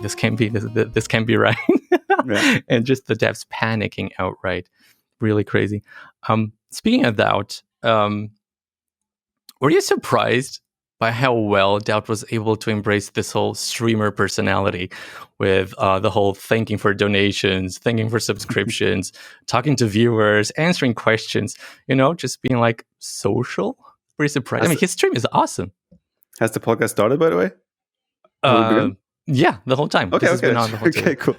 this can't be right. Yeah. And just the devs panicking outright. Really crazy. Speaking of DauT, were you surprised by how well DauT was able to embrace this whole streamer personality with the whole thanking for donations, thanking for subscriptions, talking to viewers, answering questions, just being like social? Pretty surprised. I mean, his stream is awesome. Has the podcast started, by the way? Have we begun? Yeah, the whole time. Okay, This has been on the whole time. Okay, cool.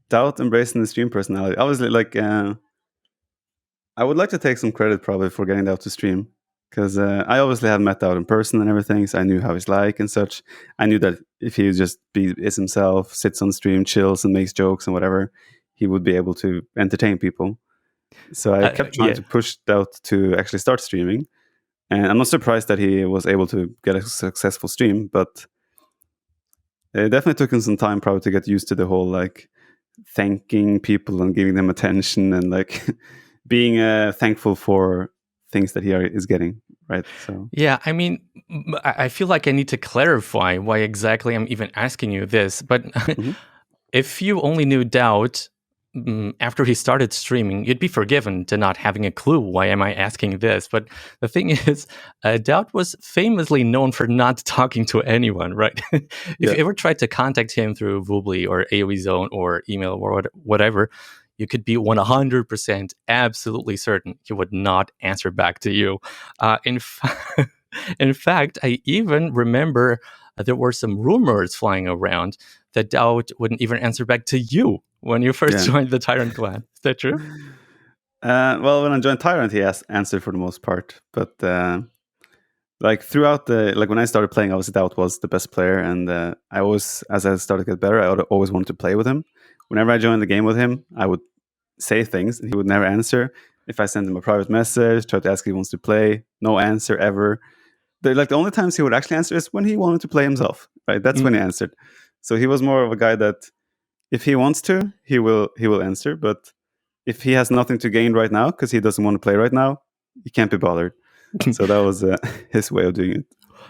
DauT embracing the stream personality. Obviously, I would like to take some credit probably for getting DauT to stream, because I obviously have met DauT in person and everything, so I knew how he's like and such. I knew that if he just is himself, sits on stream, chills and makes jokes and whatever, he would be able to entertain people. So I kept trying to push DauT to actually start streaming. And I'm not surprised that he was able to get a successful stream, but it definitely took him some time probably to get used to the whole thanking people and giving them attention and being thankful for things that he is getting, right? So yeah, I mean, I feel like I need to clarify why exactly I'm even asking you this. But if you only knew DauT after he started streaming, you'd be forgiven to not having a clue. Why am I asking this? But the thing is, DauT was famously known for not talking to anyone, right? If you ever tried to contact him through Woobly or aoezone or email or whatever, you could be 100% absolutely certain he would not answer back to you. In fact, I even remember there were some rumors flying around that DauT wouldn't even answer back to you when you first joined the TyranT clan. Is that true? Well, when I joined TyranT, he answered for the most part. But throughout when I started playing, obviously DauT was the best player. And I always, as I started to get better, I always wanted to play with him. Whenever I joined the game with him, I would say things and he would never answer. If I sent him a private message, tried to ask if he wants to play, no answer ever. The only times he would actually answer is when he wanted to play himself, right? That's when he answered. So he was more of a guy that if he wants to, he will answer. But if he has nothing to gain right now because he doesn't want to play right now, he can't be bothered. So that was his way of doing it.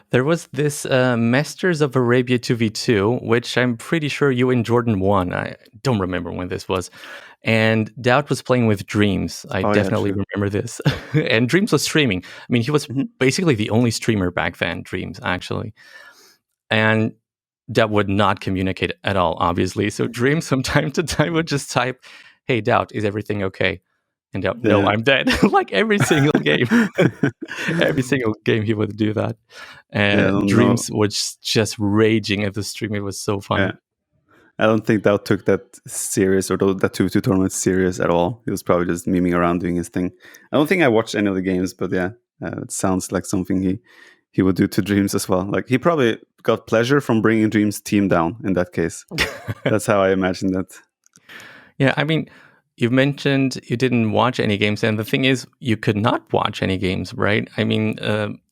There was this Masters of Arabia 2v2, which I'm pretty sure you and Jordan won. I don't remember when this was. And DauT was playing with Dreams. I definitely remember this. And Dreams was streaming. I mean, he was basically the only streamer back then, Dreams, actually. And DauT would not communicate at all, obviously. So Dreams from time to time would just type, "Hey, DauT, is everything okay?" And DauT, "No, I'm dead." Like every single game. Every single game he would do that. And Dreams was just raging at the stream. It was so funny. Yeah. I don't think DauT took that serious or that 2v2 tournament serious at all. He was probably just memeing around doing his thing. I don't think I watched any of the games, but it sounds like something he would do to Dreams as well. Like he probably got pleasure from bringing Dreams' team down in that case. That's how I imagine that. Yeah, I mean, you mentioned you didn't watch any games, and the thing is, you could not watch any games, right? I mean,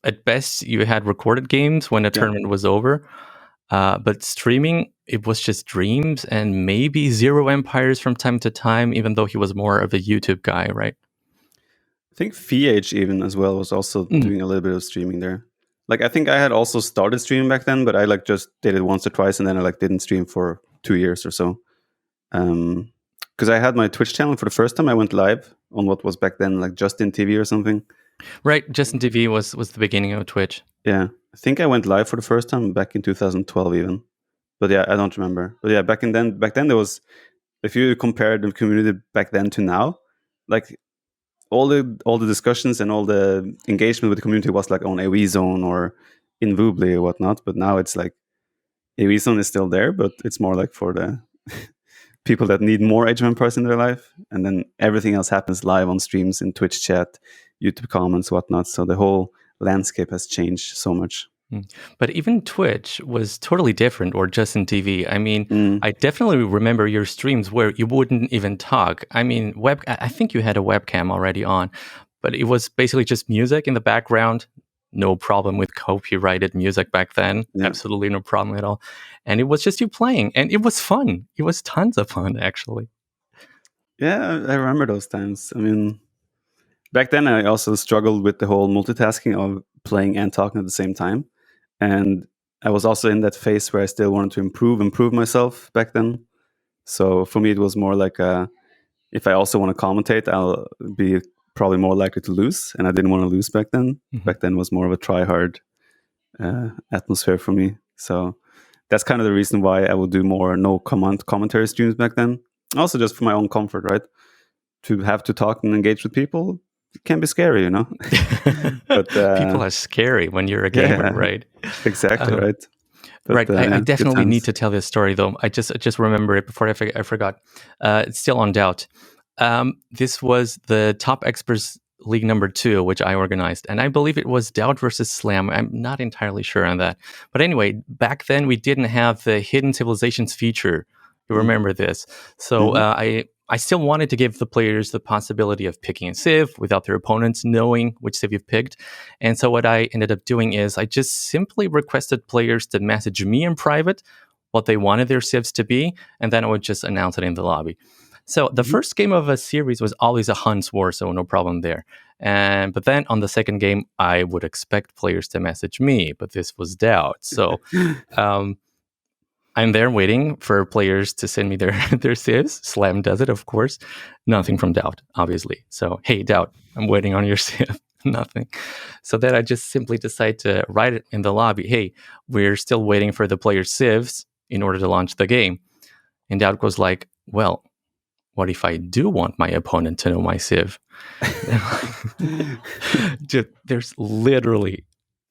at best, you had recorded games when the tournament was over, but streaming, it was just Dreams and maybe Zero Empires from time to time, even though he was more of a YouTube guy, right? I think VH even as well was also doing a little bit of streaming there. Like, I think I had also started streaming back then, but I just did it once or twice, and then I didn't stream for 2 years or so. Because I had my Twitch channel for the first time. I went live on what was back then like Justin TV or something. Right, Justin TV was the beginning of Twitch. Yeah, I think I went live for the first time back in 2012 even. But yeah, I don't remember. But yeah, back then there was, if you compare the community back then to now, like all the discussions and all the engagement with the community was like on aoezone or in Woobly or whatnot. But now it's like aoezone is still there, but it's more like for the people that need more Age of Empires in their life, and then everything else happens live on streams, in Twitch chat, YouTube comments, whatnot. So the whole landscape has changed so much. But even Twitch was totally different, or Justin TV. I mean, I definitely remember your streams where you wouldn't even talk. I mean, I think you had a webcam already on, but it was basically just music in the background. No problem with copyrighted music back then. Yeah. Absolutely no problem at all. And it was just you playing, and it was fun. It was tons of fun, actually. Yeah, I remember those times. I mean, back then I also struggled with the whole multitasking of playing and talking at the same time. And I was also in that phase where I still wanted to improve myself back then. So for me, it was more like if I also want to commentate, I'll be probably more likely to lose, and I didn't want to lose back then. Mhm. Back then was more of a try hard atmosphere for me. So that's kind of the reason why I would do more no commentary streams back then. Also, just for my own comfort, right? To have to talk and engage with people can be scary, you know. But People are scary when you're a gamer, right? Exactly, right. But, right. I yeah, definitely need to tell this story, though. I just remember it before I forgot. It's still on DauT. This was the Top Experts League number 2, which I organized, and I believe it was DauT versus Slam. I'm not entirely sure on that, but anyway, back then we didn't have the Hidden Civilizations feature. You remember this? So I still wanted to give the players the possibility of picking a civ without their opponents knowing which civ you've picked. And so what I ended up doing is I just simply requested players to message me in private what they wanted their civs to be, and then I would just announce it in the lobby. So the first game of a series was always a Hunt's War, so no problem there. But then on the second game, I would expect players to message me, but this was DauT. So I'm there waiting for players to send me their civs. Slam does it, of course. Nothing from DauT, obviously. So, hey, DauT, I'm waiting on your civ. Nothing. So then I just simply decide to write it in the lobby. Hey, we're still waiting for the players' civs in order to launch the game. And DauT goes like, well, what if I do want my opponent to know my civ? There's literally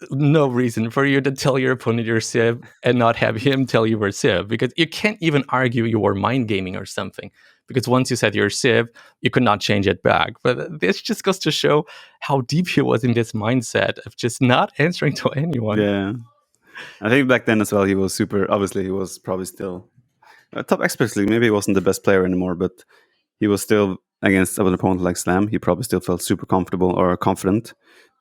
no reason for you to tell your opponent your civ and not have him tell you your civ, because you can't even argue you were mind gaming or something, because once you said your civ, you could not change it back. But this just goes to show how deep he was in this mindset of just not answering to anyone. Yeah, I think back then as well, he was obviously he was probably still Top Experts League. Maybe he wasn't the best player anymore, but he was still against an opponent like Slam. He probably still felt super comfortable or confident.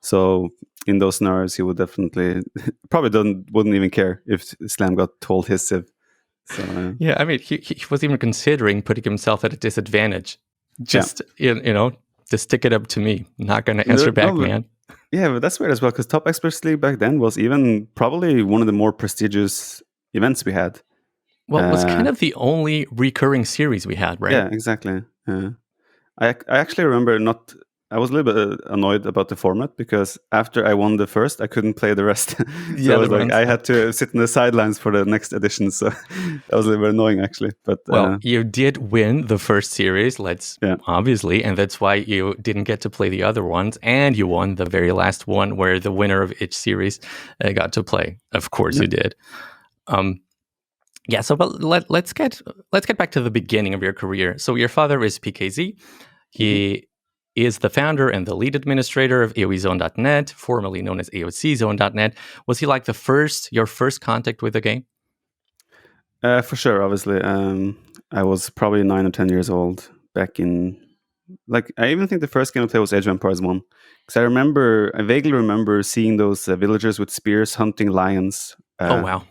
So in those scenarios, he would definitely probably wouldn't even care if Slam got told his civ. So, yeah, I mean, he was even considering putting himself at a disadvantage. Just just stick it up to me. Not going to answer back, man. Yeah, but that's weird as well, because Top Experts League back then was even probably one of the more prestigious events we had. Well, it was kind of the only recurring series we had, right? Yeah, exactly. I actually remember I was a little bit annoyed about the format, because after I won the first, I couldn't play the rest. So I was like, I had to sit in the sidelines for the next edition. So that was a little bit annoying, actually. But well, you did win the first series, obviously, and that's why you didn't get to play the other ones, and you won the very last one where the winner of each series got to play. Of course, you did. Yeah, so but let's get back to the beginning of your career. So your father is PKZ. He is the founder and the lead administrator of aoezone.net, formerly known as aoczone.net. Was he like your first contact with the game? For sure, obviously. I was probably 9 or 10 years old back in, I even think the first game I played was Age of Empires 1. Because I vaguely remember seeing those villagers with spears hunting lions. Oh, wow.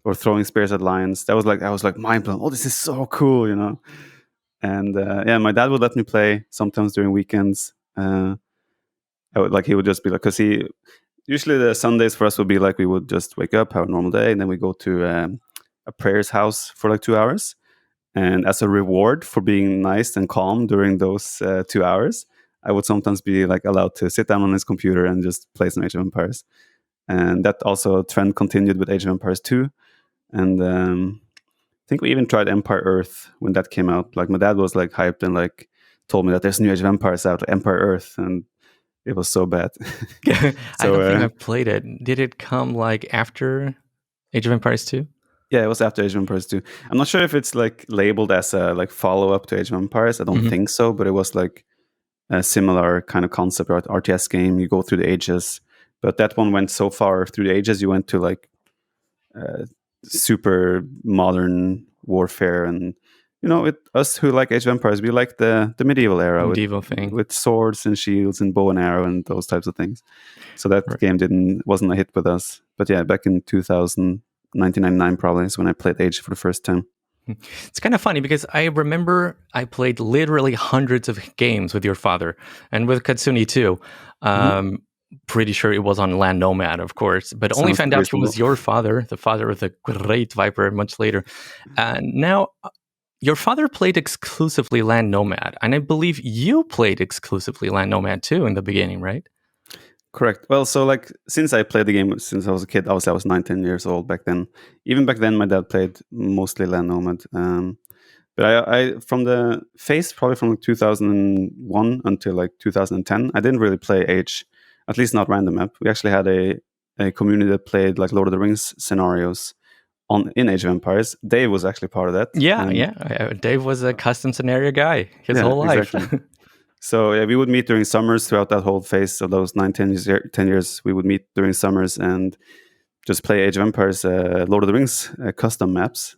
Or throwing spears at lions. I was like mind blown. Oh, this is so cool, you know. And my dad would let me play sometimes during weekends. He would just be like, because usually the Sundays for us would be like, we would just wake up, have a normal day, and then we go to a prayer's house for like 2 hours. And as a reward for being nice and calm during those 2 hours, I would sometimes be like allowed to sit down on his computer and just play some Age of Empires. And that also trend continued with Age of Empires 2. And I think we even tried Empire Earth when that came out. Like, my dad was like hyped and like told me that there's new Age of Empires out, Empire Earth, and it was so bad. I don't think I've played it. Did it come like after Age of Empires 2? Yeah, it was after Age of Empires 2. I'm not sure if it's like labeled as a like follow-up to Age of Empires. I don't think so, but it was like a similar kind of concept, or RTS game. You go through the ages, but that one went so far through the ages, you went to like super modern warfare. And us who like Age of Empires, we like the medieval era, with swords and shields and bow and arrow and those types of things. So that game wasn't a hit with us. But yeah, back in 1999 probably is when I played Age for the first time. It's kind of funny because I remember I played literally hundreds of games with your father and with Katsuni too. pretty sure it was on Land Nomad, of course, but only Sounds found out he reasonable. was your father, the father of the great Viper, much later. And now, your father played exclusively Land Nomad, and I believe you played exclusively Land Nomad too in the beginning, right? Correct. Well, so like since I played the game since I was a kid, obviously I was 19 years old back then. Even back then, my dad played mostly Land Nomad. But I from the phase probably from 2001 until like 2010, I didn't really play Age, at least not random map. We actually had a community that played like Lord of the Rings scenarios in Age of Empires. Dave was actually part of that. Yeah, And yeah. Dave was a custom scenario guy his yeah, whole life. exactly. So yeah, we would meet during summers throughout that whole phase of those 10 years. We would meet during summers and just play Age of Empires, Lord of the Rings custom maps.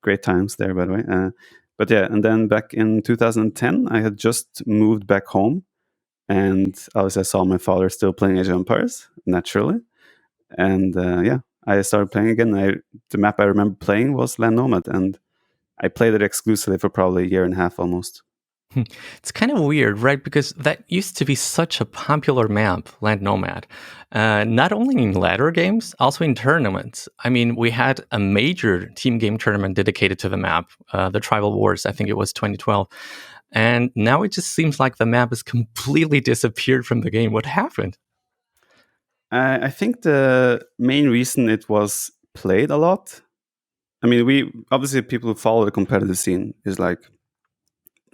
Great times there, by the way. But yeah, and then back in 2010, I had just moved back home, and obviously I saw my father still playing Age of Empires, naturally. And yeah, I started playing again. The map I remember playing was Land Nomad, and I played it exclusively for probably a year and a half almost. It's kind of weird, right? Because that used to be such a popular map, Land Nomad. Not only in ladder games, also in tournaments. I mean, we had a major team game tournament dedicated to the map, the Tribal Wars, I think it was 2012. And now it just seems like the map has completely disappeared from the game. What happened? I think the main reason it was played a lot, I mean, we obviously people who follow the competitive scene is like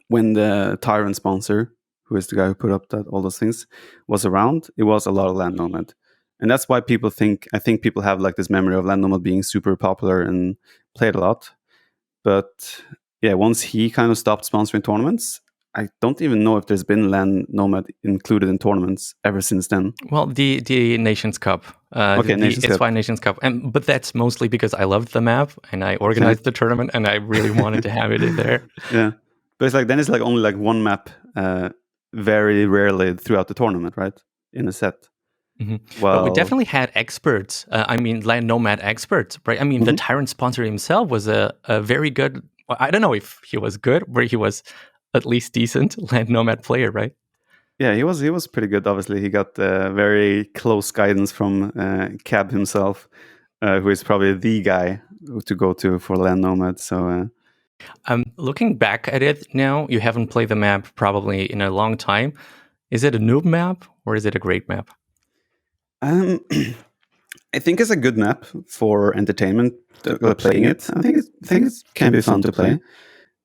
when the TyranT sponsor, who is the guy who put up all those things, was around, it was a lot of Land Nomad. And that's why I think people have like this memory of Land Nomad being super popular and played a lot. But yeah, once he kind of stopped sponsoring tournaments, I don't even know if there's been Land Nomad included in tournaments ever since then. Well, the Nations Cup, Okay, the Nations Cup. SY Nations Cup, but that's mostly because I loved the map and I organized the tournament and I really wanted to have it in there. Yeah, but it's like then it's like only like one map, very rarely throughout the tournament, right? In a set. Mm-hmm. Well, But we definitely had experts. I mean, Land Nomad experts, right? I mean, the TyranT sponsor himself was a very good. Well, I don't know if he was good, but he was at least decent Land Nomad player, right? yeah, he was pretty good. Obviously, he got very close guidance from Kkab himself, who is probably the guy to go to for Land Nomad. So Looking back at it now, you haven't played the map probably in a long time. Is it a noob map or is it a great map? um, I think it's a good map for entertainment. Playing it, I think it can be fun to play.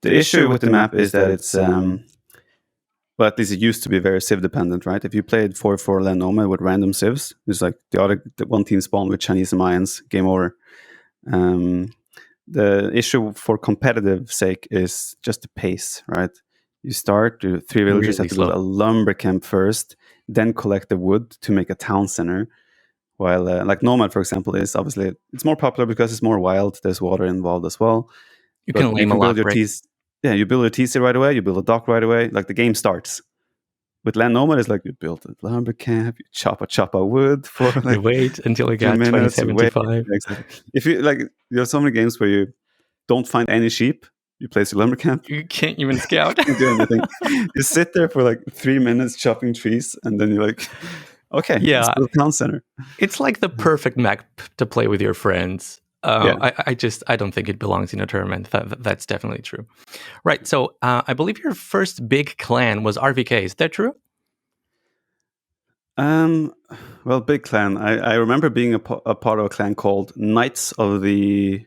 The issue with the map is that it's well, at least it used to be very civ dependent, right? If you played 4-4 Land Nomad with random civs, it's like the one team spawn with Chinese and Mayans, game over. The issue for competitive sake is just the pace, right? You start, 3 villagers Really have to build slow. a lumber camp first, then collect the wood to make a town center. While like Nomad, for example, is obviously it's more popular because it's more wild. There's water involved as well. You But can you lame a can build lot, your right? TC. Yeah, you build a TC right away. You build a dock right away. Like the game starts. With Land Nomad, it's like you build a lumber camp, you chop a wood for You like wait until you 2 got minutes. You wait. 2075. Yeah, exactly. If you like, there are so many games where you don't find any sheep. You place your lumber camp. You can't even scout. You can't do anything. You sit there for like 3 minutes chopping trees, and then you're like, okay, let's Yeah, build a town center. it's like the perfect map to play with your friends. Yeah. I don't think it belongs in a tournament. That's definitely true. Right. So I believe your first big clan was RVK. Is that true? Um, well, big clan. I remember being a part of a clan called Knights of the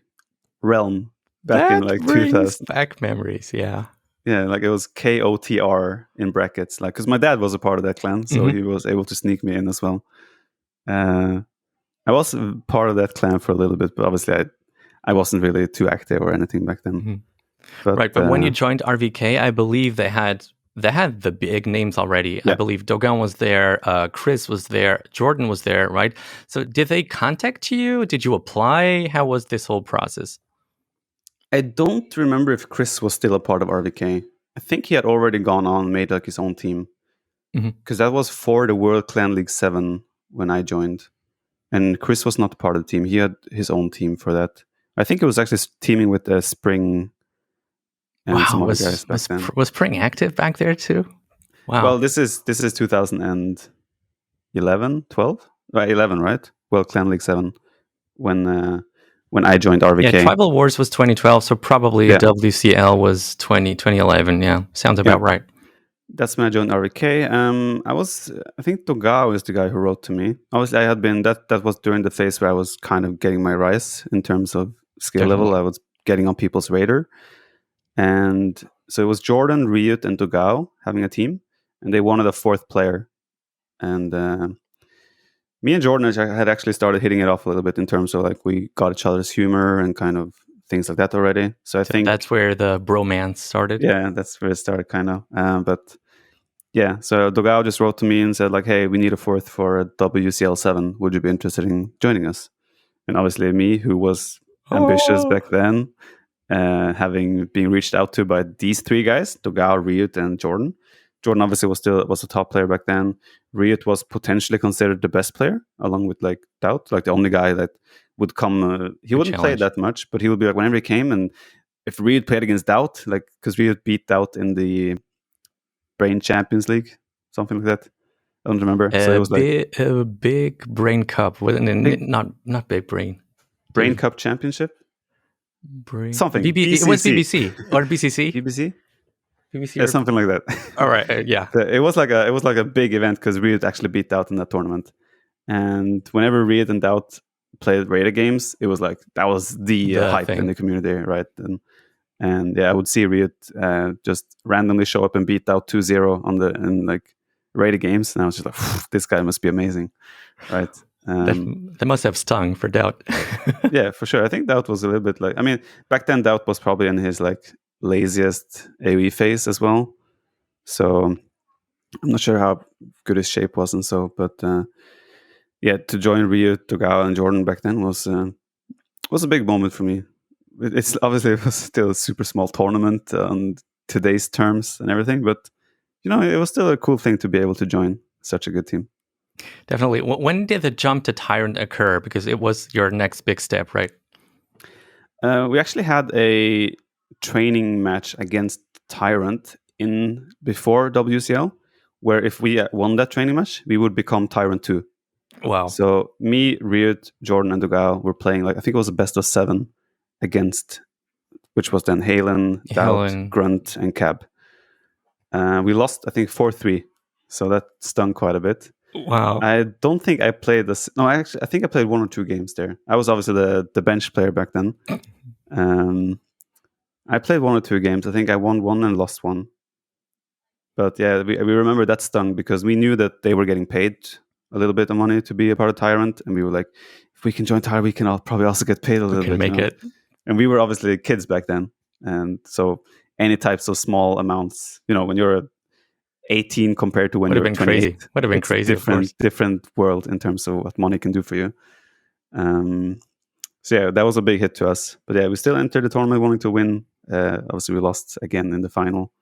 Realm back in That like brings 2000. back memories. Yeah. Yeah, like it was KOTR in brackets, like because my dad was a part of that clan, so he was able to sneak me in as well. I was a part of that clan for a little bit, but obviously I wasn't really too active or anything back then. Mm-hmm. But Right. But when you joined RVK, I believe they had the big names already. yeah, I believe Dogan was there, Chris was there, Jordan was there, right? So did they contact you? Did you apply? How was this whole process? I don't remember if Chris was still a part of RVK. I think he had already gone on and made like his own team because that was for the World Clan League 7 when I joined. And Chris was not part of the team. He had his own team for that. I think it was actually teaming with Spring and some Wow, other guys back then. was Spring active back there too? Wow. Well, this is 2000 and 2011, 12? Right, 11, right? Well, Clan League 7 when I joined RVK. Yeah, Tribal Wars was 2012, so probably WCL was 2011. Yeah, sounds about right. That's when I joined RVK. I think Togao is the guy who wrote to me. Obviously, I had been, that was during the phase where I was kind of getting my rise in terms of skill level. I was getting on people's radar. And so it was Jordan, Ryut, and Togao having a team, and they wanted a fourth player. And me and Jordan had actually started hitting it off a little bit in terms of like we got each other's humor and kind of things like that already. So I think that's where the bromance started. Yeah, that's where it started, kind of. But yeah, so Togao just wrote to me and said like, "Hey, we need a fourth for WCL 7. Would you be interested in joining us?" And obviously, me, who was ambitious back then, having been reached out to by these three guys, Togao, Ryut, and Jordan. Jordan obviously was a top player back then. Ryut was potentially considered the best player, along with like DauT, like the only guy that would come. He wouldn't play that much, but he would be like whenever he came, and if Ryut played against DauT, like because Ryut beat DauT in the Brain Champions League, something like that. I don't remember. So it was like a big brain cup, not big brain. Brain Cup Championship. Something. It was BBC or BCC. BBC. BBC, yeah, something like that. All right, yeah. It was like a big event because Ryut actually beat DauT in that tournament. And whenever Ryut and DauT played Raider games, it was like that was the hype in the community, right? And yeah, I would see Ryut just randomly show up and beat DauT 2-0 in like Raider games, and I was just like, this guy must be amazing, right? That must have stung for DauT. Yeah, for sure. I think DauT was a little bit like, I mean, back then DauT was probably in his like laziest AoE phase as well. So I'm not sure how good his shape was and so, but yeah, to join Ryut, Togao, and Jordan back then was a big moment for me. It's obviously it was still a super small tournament on today's terms and everything, but you know, it was still a cool thing to be able to join such a good team. Definitely. When did the jump to TyranT occur? Because it was your next big step, right? We actually had a training match against TyranT before WCL, where if we won that training match, we would become TyranT 2. Wow. So me, Ryut, Jordan, and Togao were playing, like, I think it was a best of 7 against, which was then DauT, Grunt, and Kkab. We lost, I think, 4-3. So that stung quite a bit. Wow. I don't think I played this. No, I think I played 1 or 2 games there. I was obviously the bench player back then. I played 1 or 2 games. I think I won 1 and lost 1. But yeah, we remember that stung because we knew that they were getting paid a little bit of money to be a part of TyranT, and we were like, if we can join TyranT, we can probably also get paid a little bit. We can make it. And we were obviously kids back then, and so any types of small amounts, you know, when you're 18 compared to when you're 28, would have been crazy. Different world in terms of what money can do for you. So yeah, that was a big hit to us. But yeah, we still entered the tournament wanting to win. Obviously, we lost again in the final.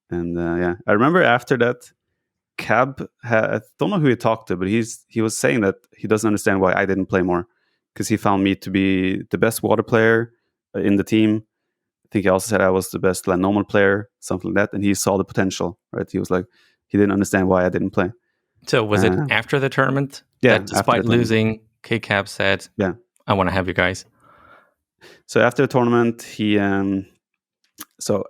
And yeah, I remember after that, Kkab, I don't know who he talked to, but he was saying that he doesn't understand why I didn't play more, because he found me to be the best water player in the team. I think he also said I was the best normal player, something like that, and he saw the potential, right? He was like, he didn't understand why I didn't play. So was it after the tournament? Yeah. That despite losing, Kkab said, "Yeah, I want to have you guys." So after the tournament, so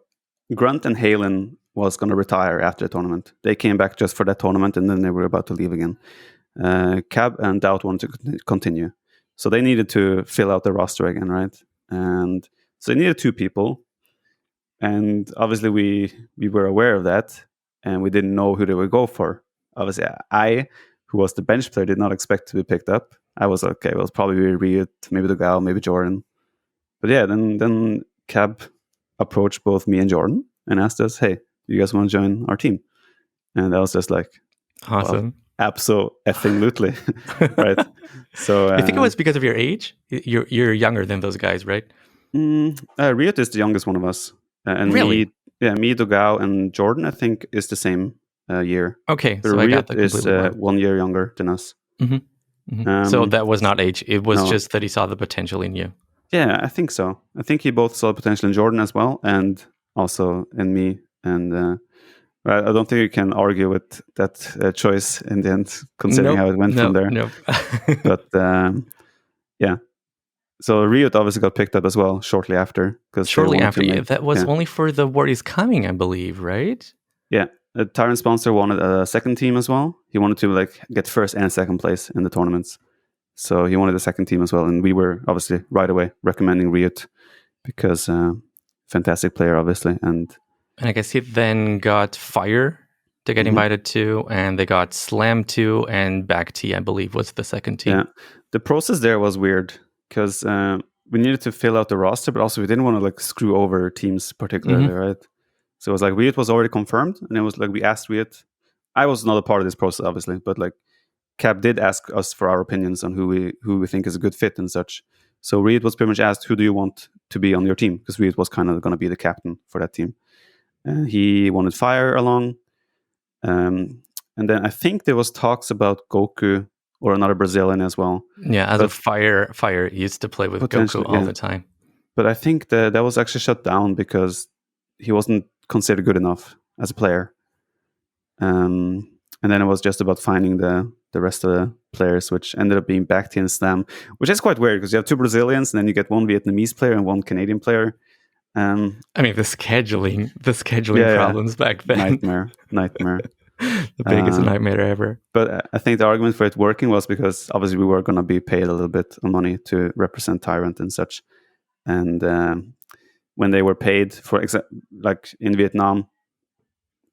Grunt and Halen was going to retire after the tournament. They came back just for that tournament, and then they were about to leave again. Kkab and DauT wanted to continue, so they needed to fill out the roster again, right? And so they needed 2 people, and obviously we were aware of that, and we didn't know who they would go for. Obviously, I, who was the bench player, did not expect to be picked up. I was okay. Well, it's probably Ryut, maybe Togao, maybe Jordan. But yeah, then Kkab approached both me and Jordan and asked us, "Hey, do you guys want to join our team?" And I was just like, awesome. Well, absolutely, right? So I think it was because of your age. You're younger than those guys, right? Ryut is the youngest one of us, and really, me, Togao, and Jordan, I think, is the same year. Okay, so Ryut is 1 year younger than us. Mm-hmm. Mm-hmm. So that was not age; it was just that he saw the potential in you. Yeah, I think so. I think he both saw the potential in Jordan as well, and also in me. And I don't think you can argue with that choice in the end, considering how it went from there. Nope. But yeah. So Riot obviously got picked up as well shortly after. Shortly after, that was only for the War is Coming, I believe, right? Yeah. The TyranT sponsor wanted a second team as well. He wanted to get first and second place in the tournaments. So he wanted a second team as well. And we were obviously right away recommending Riot because fantastic player, obviously. And I guess he then got Fire to get invited to, and they got Slam 2 and Back T, I believe, was the second team. Yeah. The process there was weird because we needed to fill out the roster, but also we didn't want to screw over teams particularly, right? So it was Riot was already confirmed, and it was we asked Riot. I was not a part of this process, obviously, but Kkab did ask us for our opinions on who we think is a good fit and such. So Riot was pretty much asked, who do you want to be on your team? Because Riot was kind of going to be the captain for that team. He wanted Fire along. And then I think there was talks about Goku or another Brazilian as well. Yeah, as a Fire used to play with Goku all the time. But I think that was actually shut down because he wasn't considered good enough as a player. And then it was just about finding the rest of the players, which ended up being Back T and Slam, which is quite weird because you have two Brazilians and then you get one Vietnamese player and one Canadian player. I mean, the scheduling problems back then. Nightmare. The biggest nightmare ever. But I think the argument for it working was because obviously we were going to be paid a little bit of money to represent TyranT and such. And when they were paid for, in Vietnam,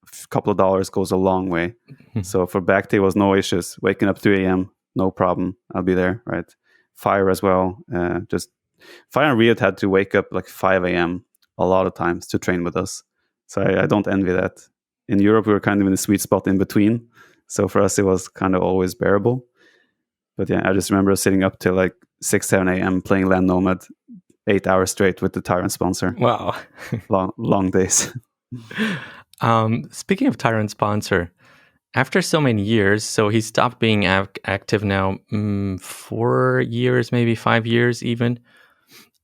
a couple of dollars goes a long way. So for Back T was no issues. Waking up 3 a.m., no problem. I'll be there, right? Fire as well. Fire and Riot had to wake up 5 a.m. a lot of times to train with us. So I don't envy that. In Europe, we were kind of in the sweet spot in between. So for us, it was kind of always bearable. But yeah, I just remember sitting up till 6, 7 a.m. playing Land Nomad 8 hours straight with the TyranT sponsor. Wow. long days. Speaking of TyranT sponsor, after so many years, so he stopped being active now, 4 years, maybe 5 years even.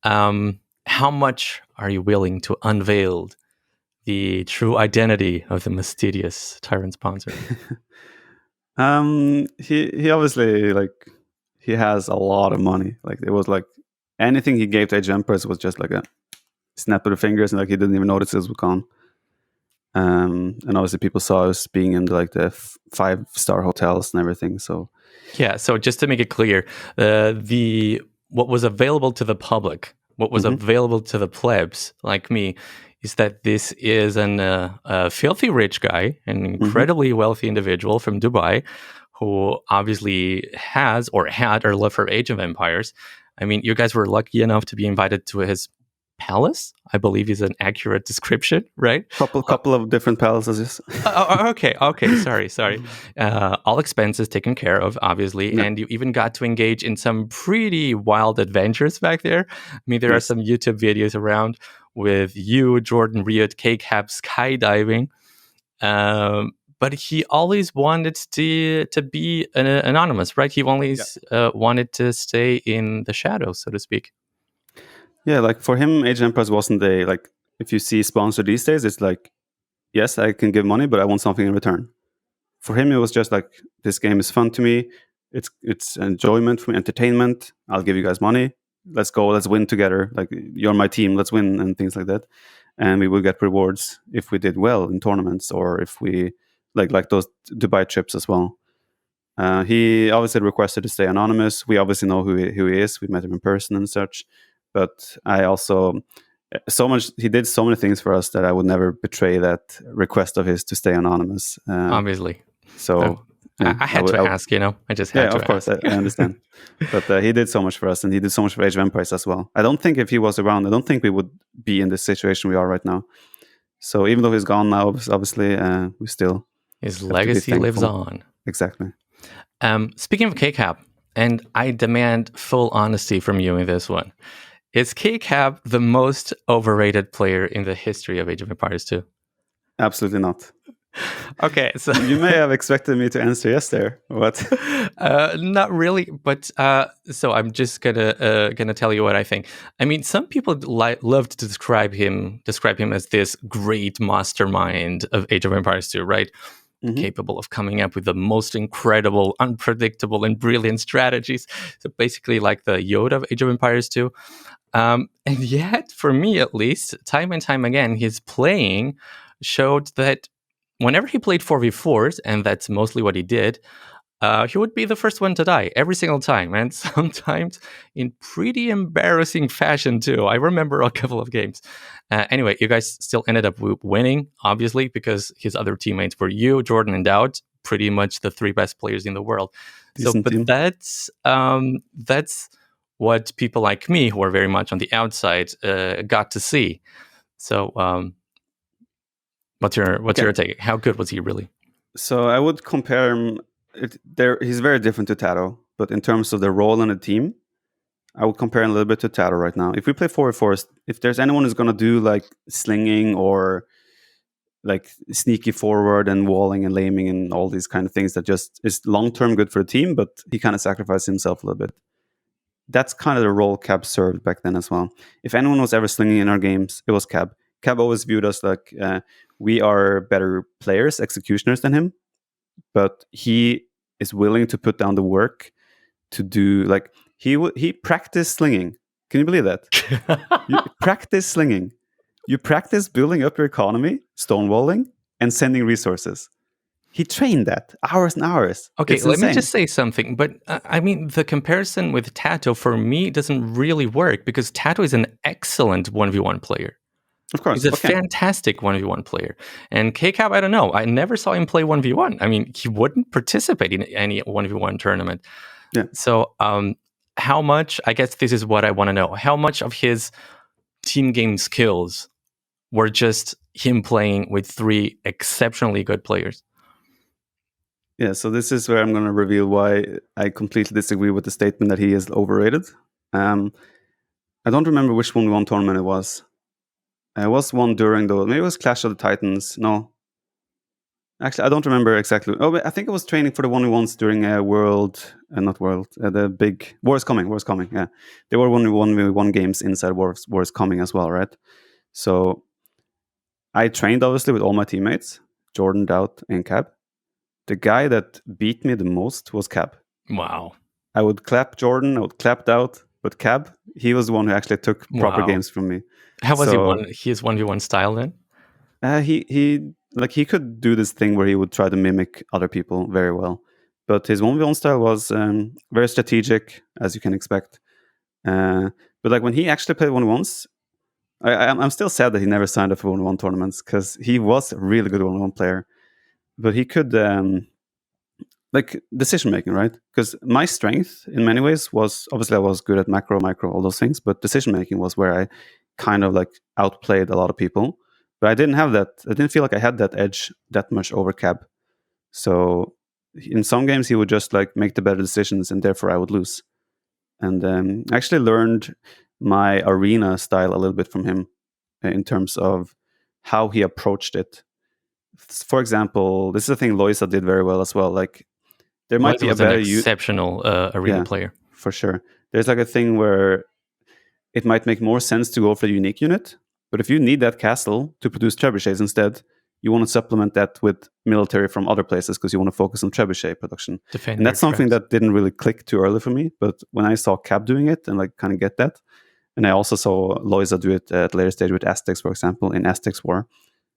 How much are you willing to unveil the true identity of the mysterious TyranT sponsor? He obviously he has a lot of money. It was anything he gave to Age of Empires was just a snap of the fingers, and he didn't even notice it was gone. And obviously people saw us being in the 5-star hotels and everything. So yeah. So just to make it clear, what was available to the public, what was available to the plebs like me, is that this is a filthy rich guy, an incredibly wealthy individual from Dubai, who obviously has or had a love for Age of Empires. I mean, you guys were lucky enough to be invited to his palace, I believe is an accurate description, right? Couple of different palaces. Okay. Sorry. All expenses taken care of, obviously, and you even got to engage in some pretty wild adventures back there. I mean, there are some YouTube videos around with you, Jordan, Riot, Kkab skydiving. But he always wanted to be anonymous, right? He always wanted to stay in the shadows, so to speak. Yeah, for him, Age of Empires wasn't if you see sponsor these days, it's yes, I can give money, but I want something in return. For him, it was just this game is fun to me. It's enjoyment for me, entertainment. I'll give you guys money. Let's go. Let's win together. You're my team. Let's win and things like that. And we will get rewards if we did well in tournaments or if we like those Dubai trips as well. He obviously requested to stay anonymous. We obviously know who he is. We met him in person and such. But I also he did so many things for us that I would never betray that request of his to stay anonymous. Obviously. So I had to ask, I just had to of course, I understand. But he did so much for us, and he did so much for Age of Empires as well. I don't think if he was around, I don't think we would be in the situation we are right now. So even though he's gone now, obviously, we still... His legacy lives on. Exactly. Speaking of Kkab, and I demand full honesty from you in this one, is Kkab the most overrated player in the history of Age of Empires 2? Absolutely not. Okay, so You may have expected me to answer yes there. What? not really, but so I'm just gonna tell you what I think. I mean, some people love to describe him as this great mastermind of Age of Empires 2, right? Capable of coming up with the most incredible, unpredictable, and brilliant strategies. So basically, like the Yoda of Age of Empires 2. And yet, for me at least, time and time again, his playing showed that whenever he played 4v4s, and that's mostly what he did, he would be the first one to die every single time, and sometimes in pretty embarrassing fashion too. I remember a couple of games. Anyway, you guys still ended up winning, obviously, because his other teammates were you, Jordan, and DauT, pretty much the three best players in the world. Decent But team. that's what people like me, who are very much on the outside, got to see. So, what's your take? How good was he really? So I would compare him. He's very different to Tato, but in terms of the role in the team, I would compare him a little bit to Tato right now. If we play 4v4, if there's anyone who's going to do like slinging or like sneaky forward and walling and laming and all these kind of things that just is long-term good for the team, but he kind of sacrificed himself a little bit. That's kind of the role Kkab served back then as well. If anyone was ever slinging in our games, it was Kkab. Kkab always viewed us like we are better players, executioners than him, but he is willing to put down the work to do like he practiced slinging. Can you believe that? You practice slinging. You practice building up your economy, stonewalling, and sending resources. He trained that hours and hours. Okay, let me just say something. But I mean, the comparison with Tato for me doesn't really work because Tato is an excellent 1v1 player. Of course. He's a fantastic 1v1 player. And Kkab, I don't know. I never saw him play 1v1. I mean, he wouldn't participate in any 1v1 tournament. Yeah. So how much, I guess this is what I want to know, how much of his team game skills were just him playing with three exceptionally good players? Yeah, so this is where I'm going to reveal why I completely disagree with the statement that he is overrated. I don't remember which 1v1 tournament it was. It was one during maybe it was Clash of the Titans. No. Actually, I don't remember exactly. Oh, I think it was training for the 1v1s during the big War is Coming. Yeah, there were 1v1 games inside War is Coming as well, right? So I trained obviously with all my teammates, Jordan, DauT, and Kkab. The guy that beat me the most was Kkab. Wow. I would clap Jordan, I would clap DauT, but Kkab, he was the one who actually took proper games from me. How was his 1v1 style then? He could do this thing where he would try to mimic other people very well. But his 1v1 style was very strategic, as you can expect. But like when he actually played 1v1s, I'm still sad that he never signed up for 1v1 tournaments because he was a really good 1v1 player. But he could like decision making, right? Because my strength in many ways was obviously I was good at macro, micro, all those things, but decision making was where I kind of like outplayed a lot of people. But I didn't have that. I didn't feel like I had that edge that much over Kkab. So in some games he would just like make the better decisions, and therefore I would lose. And I actually learned my arena style a little bit from him in terms of how he approached it. For example, this is a thing Loisa did very well as well. Like there might be a better exceptional arena player for sure. There's like a thing where it might make more sense to go for the unique unit, but if you need that castle to produce trebuchets instead, you want to supplement that with military from other places because you want to focus on trebuchet production. And that's something that didn't really click too early for me. But when I saw Kkab doing it and like kind of get that, and I also saw Loisa do it at a later stage with Aztecs, for example, in Aztecs War,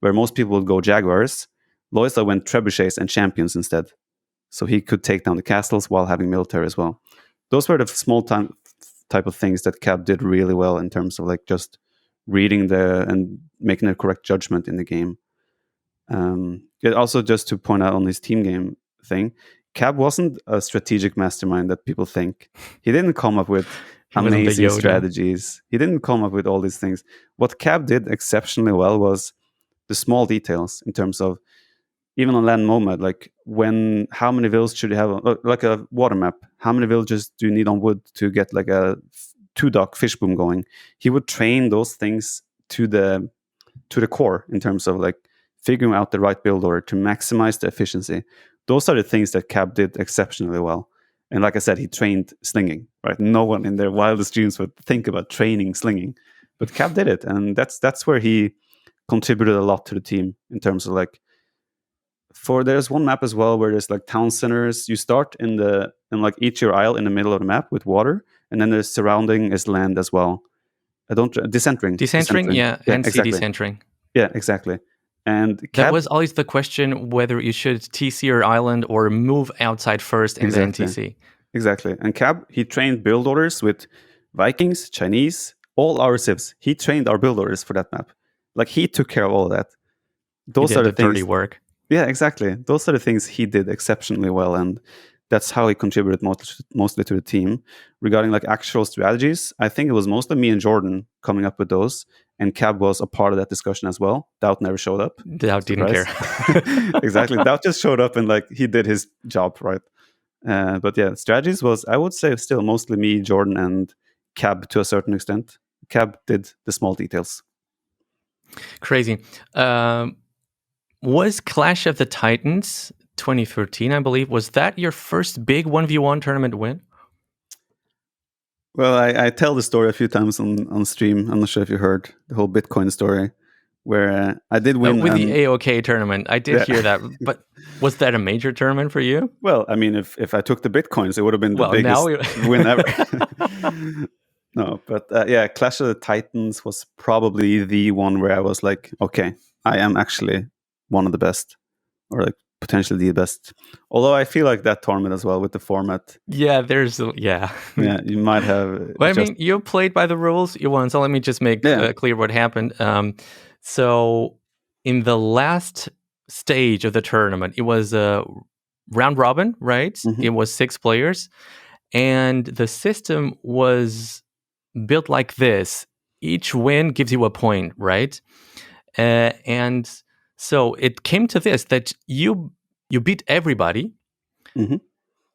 where most people would go Jaguars, Loisa went trebuchets and champions instead. So he could take down the castles while having military as well. Those were the small type of things that Kkab did really well in terms of like just reading and making a correct judgment in the game. Also, just to point out on his team game thing, Kkab wasn't a strategic mastermind that people think. He didn't come up with amazing strategies. He didn't come up with all these things. What Kkab did exceptionally well was the small details in terms of even on land nomad, like how many villages should you have, like a water map, how many villages do you need on wood to get like a 2-dock fish boom going? He would train those things to the core in terms of like figuring out the right build order to maximize the efficiency. Those are the things that Kkab did exceptionally well. And like I said, he trained slinging, right? No one in their wildest dreams would think about training slinging, but Kkab did it, and that's where he contributed a lot to the team in terms of like. There's one map as well where there's like town centers. You start in like each your isle in the middle of the map with water, and then the surrounding is land as well. Decentering. Yeah, and exactly. Decentering. Yeah, exactly. And that was always the question, whether you should TC your island or move outside first and then TC. Exactly. And Kkab, he trained build orders with Vikings, Chinese, all our civs. He trained our build orders for that map. Like, he took care of all of that. Those are the dirty work. Yeah, exactly. Those are the things he did exceptionally well, and that's how he contributed mostly to the team. Regarding like actual strategies, I think it was mostly me and Jordan coming up with those, and Kkab was a part of that discussion as well. DauT never showed up. DauT didn't care. Exactly. DauT just showed up and like he did his job, right? But yeah, strategies was, I would say, still mostly me, Jordan, and Kkab to a certain extent. Kkab did the small details. Crazy. Was Clash of the Titans 2013, I believe, was that your first big 1v1 tournament win? Well, I tell the story a few times on stream. I'm not sure if you heard the whole Bitcoin story, where I did win. With the AOK tournament. I did hear that. But was that a major tournament for you? Well, I mean, if I took the Bitcoins, it would have been the biggest win ever. No, but yeah, Clash of the Titans was probably the one where I was like, okay, I am actually one of the best, or like potentially the best. Although I feel like that tournament as well with the format. Yeah, yeah, you might have. Well, I mean, you played by the rules, you won. So let me just make clear what happened. So in the last stage of the tournament, it was a round robin, right? Mm-hmm. It was 6 players, and the system was built like this. Each win gives you a point, right? And so it came to this, that you beat everybody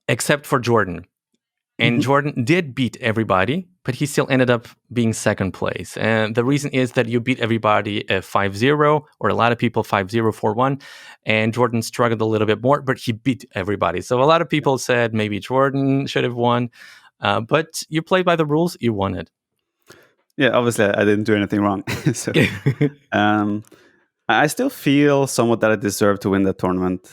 except for Jordan. And Jordan did beat everybody, but he still ended up being second place. And the reason is that you beat everybody 5-0, or a lot of people 5-0, 4-1. And Jordan struggled a little bit more, but he beat everybody. So a lot of people said maybe Jordan should have won. But you played by the rules, you won it. Yeah, obviously I didn't do anything wrong. So, I still feel somewhat that I deserve to win that tournament.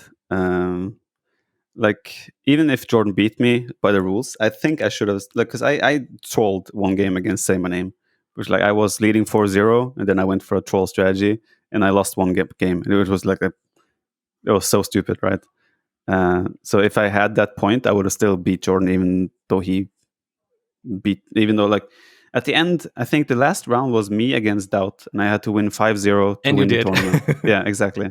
Like, even if Jordan beat me by the rules, I think I should have, like, because I trolled one game against Say My Name, which, like, I was leading 4-0, and then I went for a troll strategy, and I lost one game. And it was like, it was so stupid, right? So if I had that point, I would have still beat Jordan, even though like, at the end, I think the last round was me against DauT, and I had to win 5-0 to win the tournament. Yeah, exactly.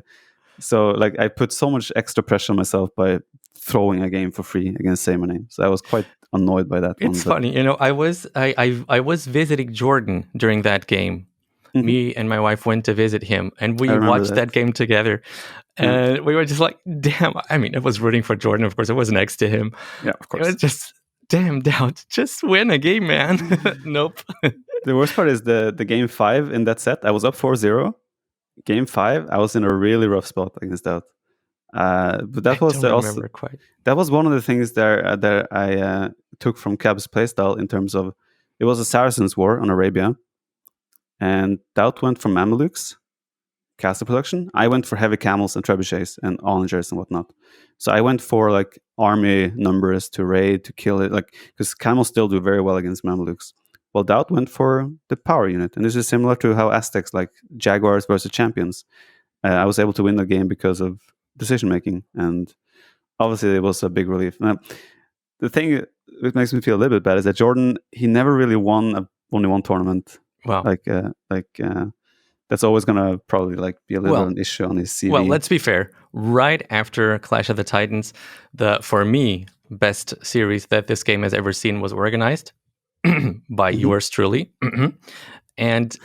So like, I put so much extra pressure on myself by throwing a game for free against Say My Name. So I was quite annoyed by that. It's funny, I was visiting Jordan during that game. Mm-hmm. Me and my wife went to visit him, and we watched that game together. And we were just like, damn. I mean, I was rooting for Jordan, of course. I was next to him. Yeah, of course. It was just, damn, DauT, just win a game, man. Nope. The worst part is the game 5 in that set. I was up 4-0. Game 5, I was in a really rough spot against DauT. But that was that was one of the things that I took from Kkab's playstyle, in terms of, it was a Saracens war on Arabia, and DauT went for Mamelukes, castle production. I went for heavy camels and trebuchets and onagers and whatnot. So I went for like army numbers to raid, to kill it, like, because camels still do very well against Mamelukes. Well, DauT went for the power unit, and this is similar to how Aztecs, like Jaguars versus Champions. I was able to win the game because of decision making, and obviously it was a big relief. Now, the thing that makes me feel a little bit bad is that Jordan, he never really won only one tournament. Wow. That's always gonna probably like be a little bit of an issue on his CV. Well, let's be fair. Right after Clash of the Titans, for me, best series that this game has ever seen was organized by yours truly. And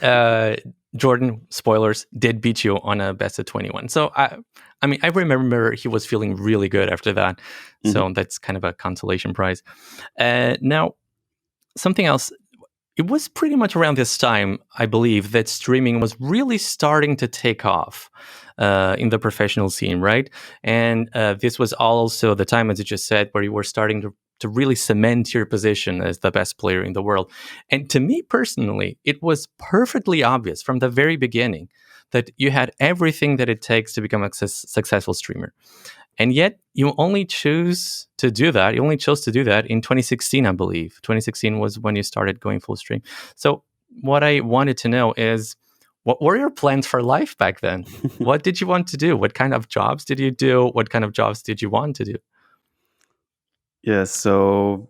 Jordan, spoilers, did beat you on a best of 21. So I mean, I remember he was feeling really good after that. So that's kind of a consolation prize. Now, something else. it was pretty much around this time, I believe, that streaming was really starting to take off in the professional scene, right? And this was also the time, as you just said, where you were starting to really cement your position as the best player in the world. And to me personally, it was perfectly obvious from the very beginning that you had everything that it takes to become a successful streamer. And yet you only chose to do that. You only chose to do that in 2016, I believe. 2016 was when you started going full stream. So what I wanted to know is, what were your plans for life back then? What did you want to do? What kind of jobs did you do? What kind of jobs did you want to do? Yeah, so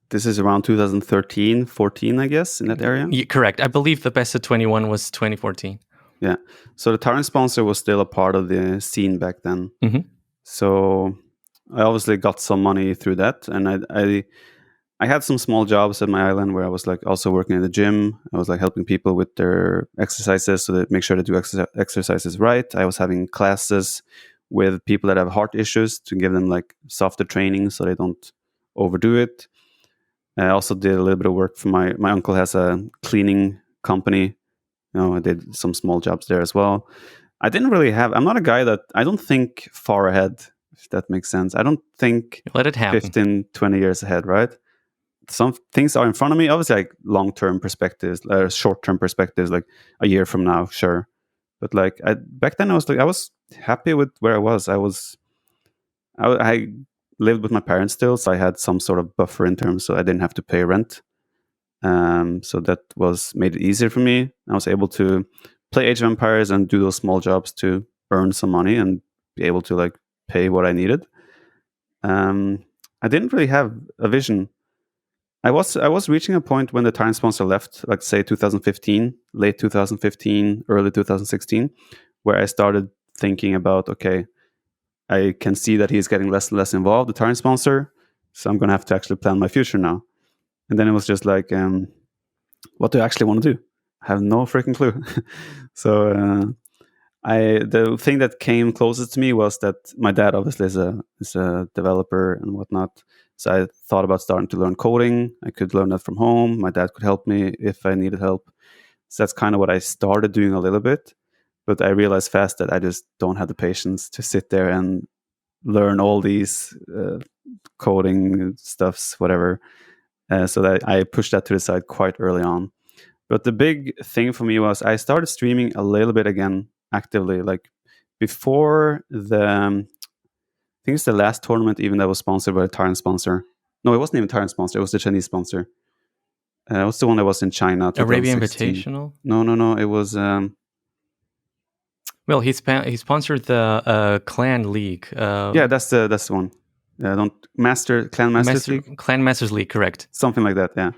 this is around 2013, 14, I guess, in that area. Yeah, correct. I believe the best of 21 was 2014. Yeah. So the TyranT sponsor was still a part of the scene back then. Mm-hmm. So I obviously got some money through that, and I had some small jobs at my island where I was like also working in the gym. I was like helping people with their exercises so that make sure they do exercises right. I was having classes with people that have heart issues to give them like softer training so they don't overdo it. I also did a little bit of work for my uncle has a cleaning company. I did some small jobs there as well. I didn't really have. I'm not a guy that I don't think far ahead, if that makes sense. I don't think Let it happen. 15, 20 years ahead, right? Some things are in front of me. Obviously, like long-term perspectives, short-term perspectives, like a year from now, sure. But like back then, I was happy with where I was. I lived with my parents still, so I had some sort of buffer in terms, so I didn't have to pay rent. So that made it easier for me. I was able to play Age of Empires and do those small jobs to earn some money and be able to like pay what I needed. I didn't really have a vision. I was reaching a point when the TyranT sponsor left, like say 2015, late 2015, early 2016, where I started thinking about, okay, I can see that he's getting less and less involved, the TyranT sponsor, so I'm going to have to actually plan my future now. And then it was just like, what do I actually want to do? I have no freaking clue. So the thing that came closest to me was that my dad obviously is a developer and whatnot. So I thought about starting to learn coding. I could learn that from home. My dad could help me if I needed help. So that's kind of what I started doing a little bit. But I realized fast that I just don't have the patience to sit there and learn all these coding stuffs, whatever. So that I pushed that to the side quite early on. But the big thing for me was I started streaming a little bit again actively, like before I think it's the last tournament even that was sponsored by a TyranT sponsor. No, it wasn't even TyranT sponsor. It was the Chinese sponsor. What's the one that was in China? Arabian 2016. Invitational? No. It was. Well, he sponsored the Clan League. Yeah, that's the one. Don't Clan Masters League. Clan Masters League, correct? Something like that. Yeah.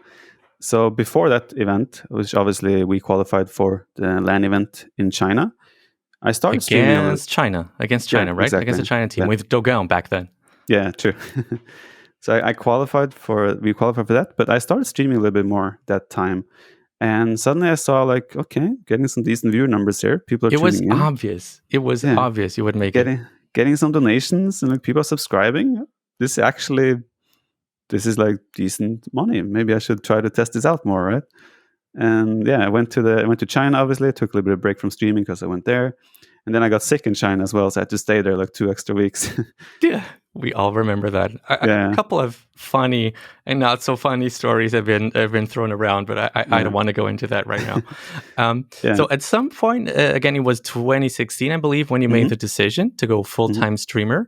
So before that event, which obviously we qualified for the LAN event in China, I started streaming against China, right? Exactly. Against the China team with DauT back then. Yeah, true. So we qualified for that, but I started streaming a little bit more that time. And suddenly I saw like, okay, getting some decent viewer numbers here. People are tuning in. It was obvious you would make it. Getting some donations and like people are subscribing. This is like decent money. Maybe I should try to test this out more, right? And yeah, I went to China. Obviously, I took a little bit of break from streaming because I went there, and then I got sick in China as well, so I had to stay there like 2 extra weeks. Yeah, we all remember that. A couple of funny and not so funny stories have been thrown around, but I don't want to go into that right now. So at some point, again, it was 2016, I believe, when you made the decision to go full-time streamer,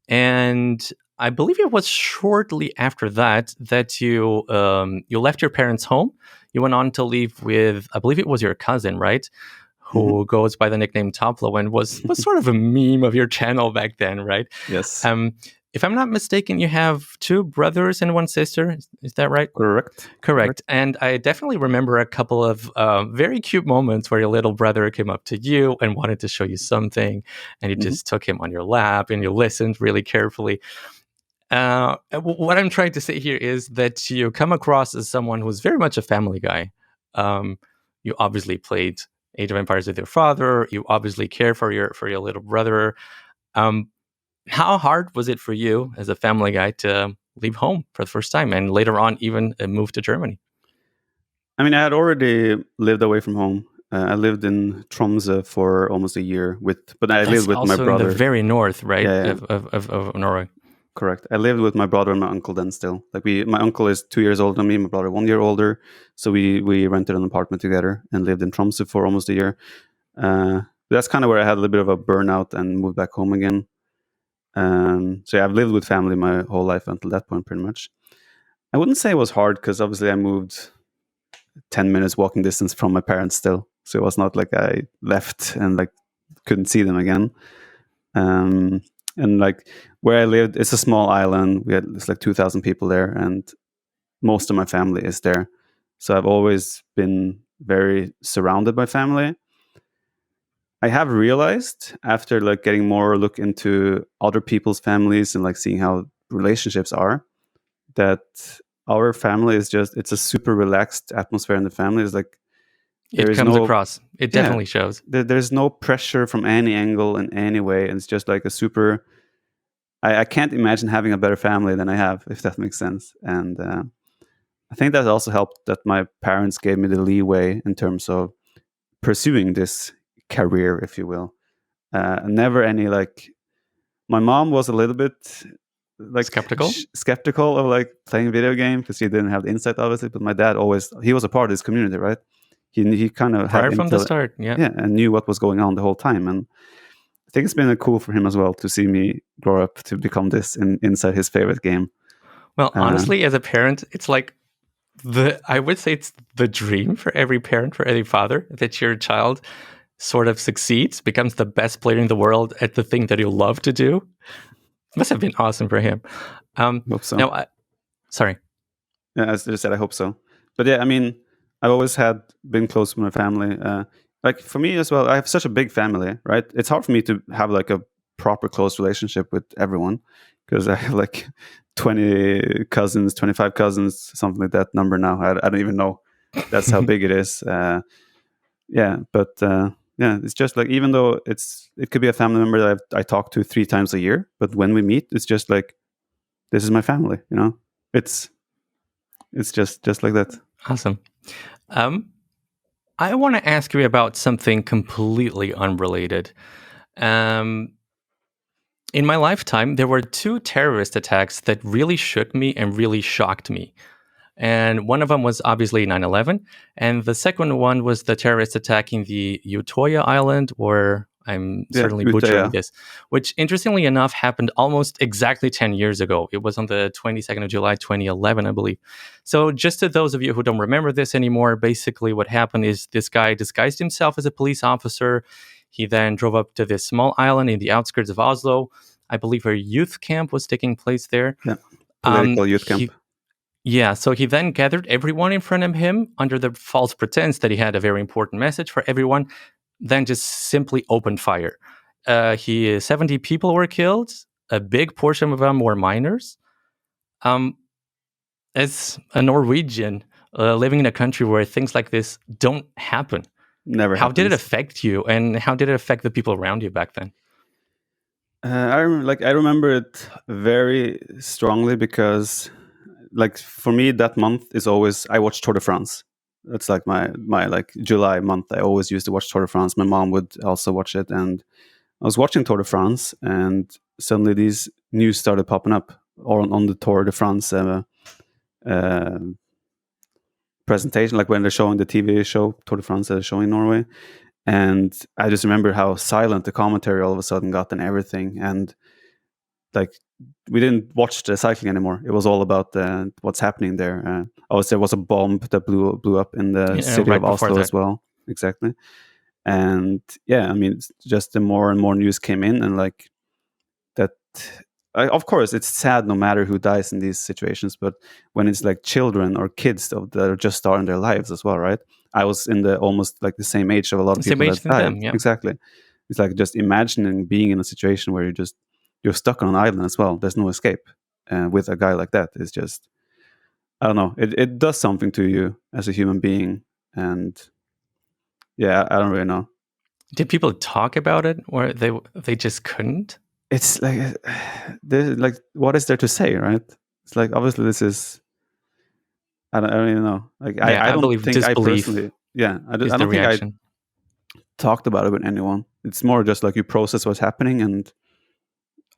and I believe it was shortly after that you left your parents' home. You went on to live with, I believe it was your cousin, right? Who goes by the nickname Toplo and was sort of a meme of your channel back then, right? Yes. If I'm not mistaken, you have 2 brothers and 1 sister. Is that right? Correct. And I definitely remember a couple of very cute moments where your little brother came up to you and wanted to show you something, and you just took him on your lap and you listened really carefully. What I'm trying to say here is that you come across as someone who's very much a family guy. You obviously played Age of Empires with your father. You obviously care for your little brother. How hard was it for you as a family guy to leave home for the first time and later on even move to Germany? I mean, I had already lived away from home. I lived in Tromsø for almost a year but I That's lived with my also in the brother. very north, right? Yeah, Of Norway. correct. I lived with my brother and my uncle then still. Like my uncle is 2 years older than me, my brother 1 year older. So we rented an apartment together and lived in Tromsø for almost a year. That's kind of where I had a little bit of a burnout and moved back home again. So yeah, I've lived with family my whole life until that point, pretty much. I wouldn't say it was hard because obviously I moved 10 minutes walking distance from my parents still. So it was not like I left and like couldn't see them again. And like where I lived, it's a small island. It's like 2,000 people there, and most of my family is there. So I've always been very surrounded by family. I have realized after like getting more look into other people's families and like seeing how relationships are, that our family is it's a super relaxed atmosphere in the family. It's like there It is comes no, across. It yeah, definitely shows. there's no pressure from any angle in any way, and it's just like a super. I can't imagine having a better family than I have, if that makes sense. And I think that also helped that my parents gave me the leeway in terms of pursuing this career, if you will. Never any like. My mom was a little bit like Skeptical? skeptical of like playing video games because she didn't have the insight, obviously. But my dad he was a part of this community, right? He kind of had Right from the intel, start, yeah. yeah, and knew what was going on the whole time. And I think it's been cool for him as well to see me grow up to become this inside his favorite game. Well, honestly, as a parent, it's like I would say it's the dream for every parent, for every father, that your child sort of succeeds, becomes the best player in the world at the thing that you love to do. Must have been awesome for him. Hope so. Now, sorry. Yeah, as I said, I hope so. But yeah, I mean, I've always been close with my family. Like for me as well, I have such a big family, right? It's hard for me to have like a proper close relationship with everyone because I have like 20 cousins, 25 cousins, something like that number now. I don't even know. That's how big it is. Yeah, but yeah, it's just like even though it could be a family member that I talk to 3 times a year, but when we meet, it's just like this is my family. You know, it's just like that. Awesome. I want to ask you about something completely unrelated. In my lifetime, there were 2 terrorist attacks that really shook me and really shocked me. And one of them was obviously 9/11. And the second one was the terrorist attack in the Utoya Island, or I'm certainly butchering this, which interestingly enough happened almost exactly 10 years ago. It was on the 22nd of July, 2011, I believe. So just to those of you who don't remember this anymore, basically what happened is this guy disguised himself as a police officer. He then drove up to this small island in the outskirts of Oslo. I believe a youth camp was taking place there. Yeah, political youth camp. Yeah, so he then gathered everyone in front of him under the false pretense that he had a very important message for everyone, then just simply opened fire. 70 people were killed. A big portion of them were minors. As a Norwegian living in a country where things like this don't happen, Never how happens. did it affect you, and how did it affect the people around you back then? I remember it very strongly because, like, for me that month is always I watch Tour de France. That's like my like July month. I always used to watch Tour de France. My mom would also watch it, and I was watching Tour de France, and suddenly these news started popping up on the Tour de France presentation, like when they're showing the TV show Tour de France that is showing in Norway. And I just remember how silent the commentary all of a sudden got and everything. And like we didn't watch the cycling anymore. It was all about what's happening there. Obviously, there was a bomb that blew up in the city right of Oslo that. as well. Exactly. And yeah, I mean, just the more and more news came in, and like that. Of course, it's sad no matter who dies in these situations, but when it's like children or kids that are just starting their lives as well, right? I was in the almost like the same age of a lot of Same people age that than died. them, yeah. Exactly. It's like just imagining being in a situation where you're stuck on an island as well. There's no escape. With a guy like that, it's just I don't know. It does something to you as a human being, and yeah, I don't really know. Did people talk about it, or they just couldn't? It's like, like, what is there to say, right? It's like obviously this is I don't even know. Like Yeah, I I don't believe think I disbelief personally. Yeah, I is the don't think I reaction. talked about it with anyone. It's more just like you process what's happening, and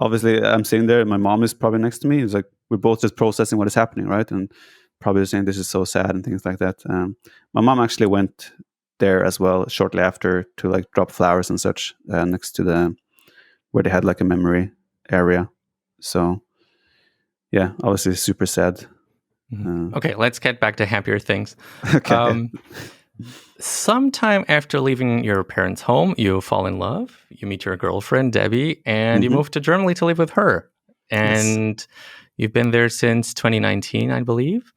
obviously I'm sitting there. And my mom is probably next to me. It's like we're both just processing what is happening, right? And probably saying this is so sad and things like that. My mom actually went there as well shortly after to like drop flowers and such next to the where they had like a memory area. So yeah, obviously super sad. Okay, let's get back to happier things. Okay. Sometime after leaving your parents' home, you fall in love, you meet your girlfriend, Debbie, and you Mm-hmm. move to Germany to live with her. Yes, And you've been there since 2019, I believe.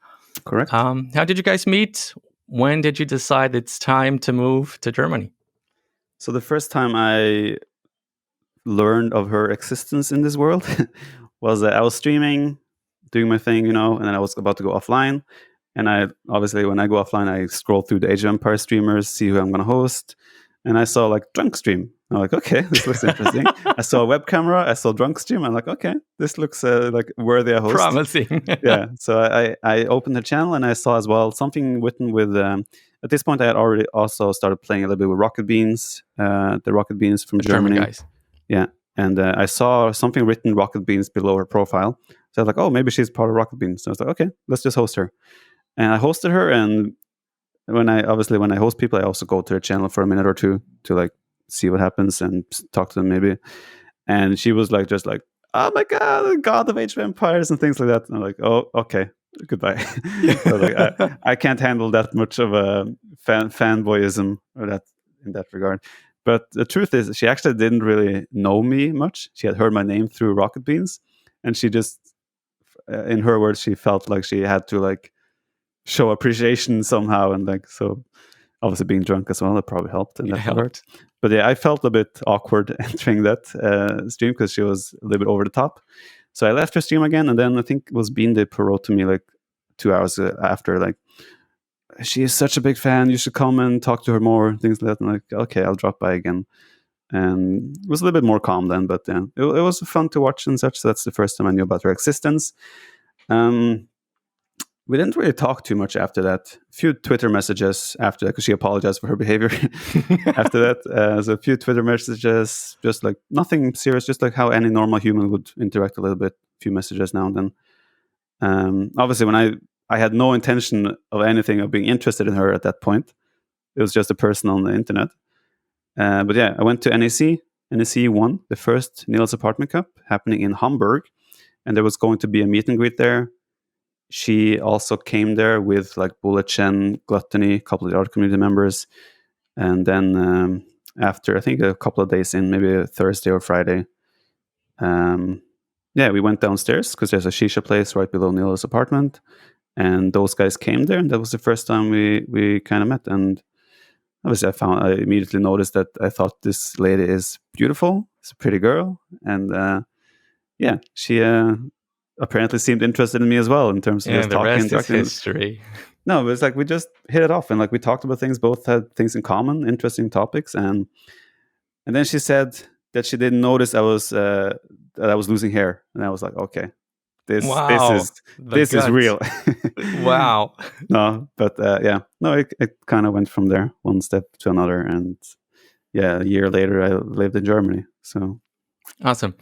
correct. How did you guys meet? When did you decide it's time to move to Germany? So the first time I learned of her existence in this world was that I was streaming, doing my thing, and then I was about to go offline. And I obviously, when I go offline, I scroll through the Age of Empires streamers, see who I'm going to host. And I saw like drunk stream. I'm like, okay, this looks interesting. I saw a web camera. I saw drunk stream. I'm like, okay, this looks like worthy a host. Promising. Yeah. So I opened the channel and I saw as well something written with. At this point, I had already also started playing a little bit with Rocket Beans, the Rocket Beans from The German Germany. guys. Yeah. And I saw something written Rocket Beans below her profile. So I was like, oh, maybe she's part of Rocket Beans. So I was like, okay, let's just host her. And I hosted her. And when I host people, I also go to her channel for a minute or two to like see what happens and talk to them maybe. And she was like, just like, oh my God, the God of Age of Empires and things like that. And I'm like, oh, okay, goodbye. So like, I can't handle that much of a fanboyism or that in that regard. But the truth is, she actually didn't really know me much. She had heard my name through Rocket Beans, and she just, in her words, she felt like she had to like show appreciation somehow, and like so. Obviously, being drunk as well, that probably helped in that regard. But yeah, I felt a bit awkward entering that stream because she was a little bit over the top. So I left her stream again, and then I think it was Bean Dip who wrote to me like 2 hours after, like, she is such a big fan. You should come and talk to her more, things like that. And like, okay, I'll drop by again. And it was a little bit more calm then, but yeah, it was fun to watch and such. So that's the first time I knew about her existence. We didn't really talk too much after that. A few Twitter messages after that, because she apologized for her behavior after that. So a few Twitter messages, just like nothing serious, just like how any normal human would interact a little bit. A few messages now and then. Obviously, when I had no intention of anything of being interested in her at that point. It was just a person on the internet. But yeah, I went to NEC. NEC won the first Niels Apartment Cup happening in Hamburg. And there was going to be a meet and greet there. She also came there with like Bullet Chen, Gluttony, a couple of the other community members. And then after, I think a couple of days in, maybe a Thursday or Friday, we went downstairs because there's a shisha place right below Niels' apartment. And those guys came there, and that was the first time we kind of met. And obviously, I immediately noticed that I thought this lady is beautiful. It's a pretty girl. And she apparently seemed interested in me as well in terms of just the talking. rest is history. No, it was like we just hit it off, and like we talked about things, both had things in common, interesting topics, and then she said that she didn't notice that I was losing hair, and I was like, okay, this is real. Wow. No, but it kind of went from there, one step to another, and a year later I lived in Germany. So awesome.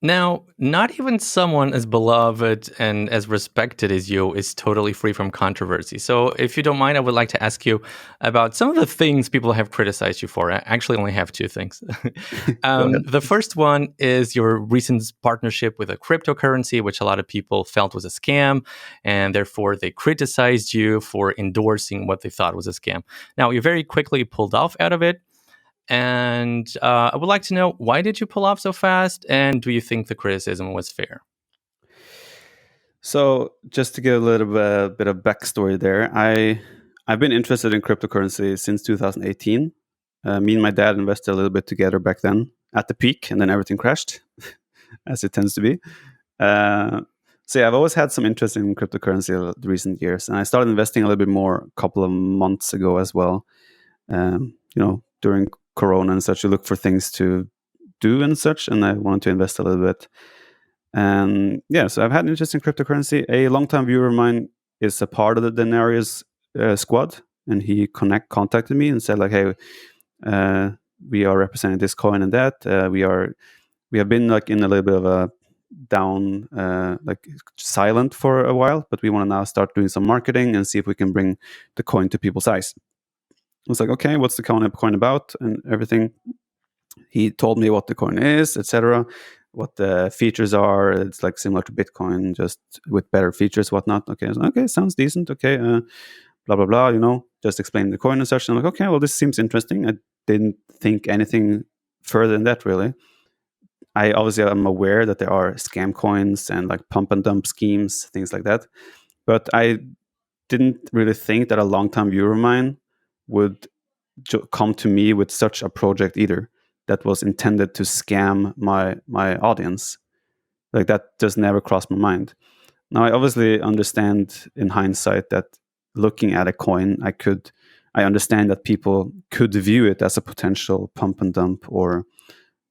Now, not even someone as beloved and as respected as you is totally free from controversy. So if you don't mind, I would like to ask you about some of the things people have criticized you for. I actually only have two things. The first one is your recent partnership with a cryptocurrency, which a lot of people felt was a scam, and therefore they criticized you for endorsing what they thought was a scam. Now, you very quickly pulled off out of it. And I would like to know, why did you pull off so fast? And do you think the criticism was fair? So just to give a little bit of backstory there, I've been interested in cryptocurrency since 2018. Me and my dad invested a little bit together back then at the peak, and then everything crashed, as it tends to be. I've always had some interest in cryptocurrency the recent years, and I started investing a little bit more a couple of months ago as well. During Corona and such, you look for things to do and such, and I wanted to invest a little bit. And so I've had an interest in cryptocurrency. A longtime viewer of mine is a part of the denarius squad, and he contacted me and said like, hey, we are representing this coin and that. We have been like in a little bit of a down, like silent for a while, but we want to now start doing some marketing and see if we can bring the coin to people's eyes. I was like, okay, what's the coin about and everything. He told me what the coin is, etc., what the features are. It's like similar to Bitcoin, just with better features, whatnot. Okay, okay, sounds decent. Okay, blah blah blah. Just explain the coin and such. And I'm like, okay, well, this seems interesting. I didn't think anything further than that, really. I obviously am aware that there are scam coins and like pump and dump schemes, things like that. But I didn't really think that a long-time viewer of mine would come to me with such a project either, that was intended to scam my audience. Like, that just never crossed my mind. Now, I obviously understand in hindsight that looking at a coin, I understand that people could view it as a potential pump and dump or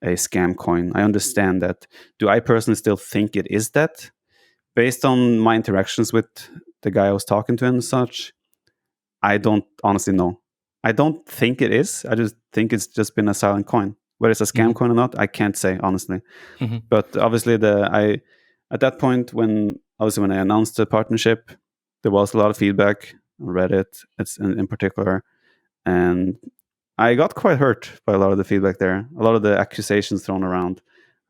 a scam coin. I understand that. Do I personally still think it is that? Based on my interactions with the guy I was talking to and such, I don't honestly know. I don't think it is. I just think it's just been a silent coin. Whether it's a scam coin or not, I can't say, honestly. But obviously, at that point, when I announced the partnership, there was a lot of feedback on Reddit, in particular, and I got quite hurt by a lot of the feedback there. A lot of the accusations thrown around.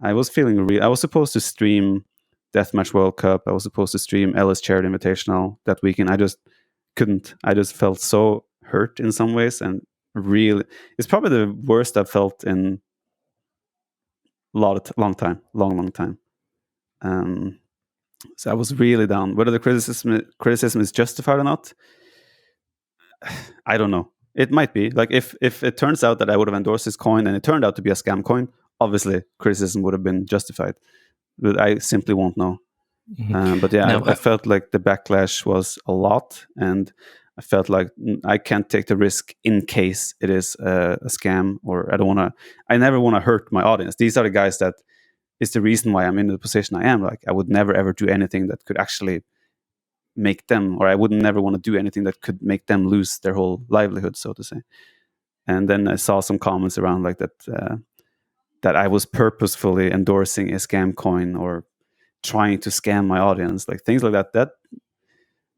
I was feeling I was supposed to stream Deathmatch World Cup. I was supposed to stream Ellis Charity Invitational that weekend. I just couldn't. I just felt so hurt in some ways, and really, it's probably the worst I've felt in long time. So I was really down. Whether the criticism is justified or not, I don't know. It might be. Like, if it turns out that I would have endorsed this coin and it turned out to be a scam coin, obviously criticism would have been justified. But I simply won't know. But yeah, I felt like the backlash was a lot, and I felt like I can't take the risk in case it is a scam, or I never want to hurt my audience. These are the guys that is the reason why I'm in the position I am. Like, I would never ever do anything that could actually make them, or I would never want to do anything that could make them lose their whole livelihood, so to say. And then I saw some comments around like that, that I was purposefully endorsing a scam coin or trying to scam my audience, like things like that. That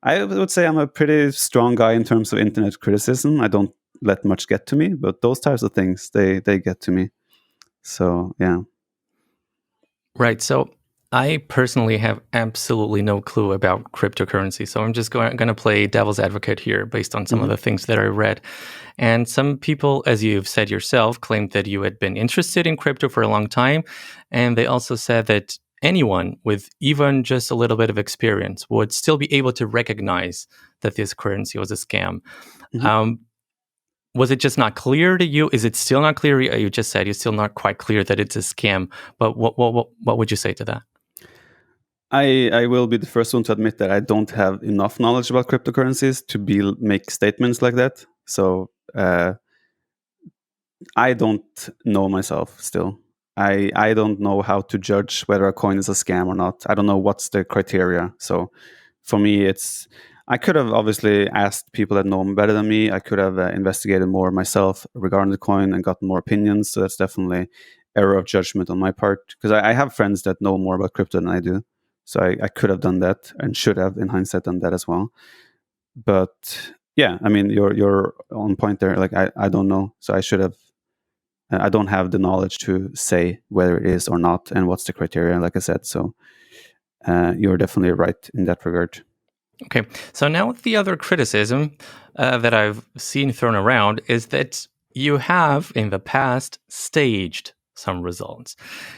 I would say I'm a pretty strong guy in terms of internet criticism. I don't let much get to me, but those types of things, they get to me. So yeah. Right. So I personally have absolutely no clue about cryptocurrency. So I'm just going to play devil's advocate here based on some of the things that I read. And some people, as you've said yourself, claimed that you had been interested in crypto for a long time. And they also said that anyone with even just a little bit of experience would still be able to recognize that this currency was a scam. Was it just not clear to you? Is it still not clear? You just said you're still not quite clear that it's a scam. But what would you say to that? I will be the first one to admit that I don't have enough knowledge about cryptocurrencies to make statements like that. So I don't know myself still. I don't know how to judge whether a coin is a scam or not. I don't know what's the criteria. So for me, I could have obviously asked people that know better than me. I could have investigated more myself regarding the coin and gotten more opinions. So that's definitely error of judgment on my part, because I have friends that know more about crypto than I do. So I could have done that and should have, in hindsight, done that as well. But yeah, I mean, you're on point there. Like, I don't know. So I should have. I don't have the knowledge to say whether it is or not and what's the criteria, like I said. So you're definitely right in that regard. Okay. So now the other criticism that I've seen thrown around is that you have in the past staged some results.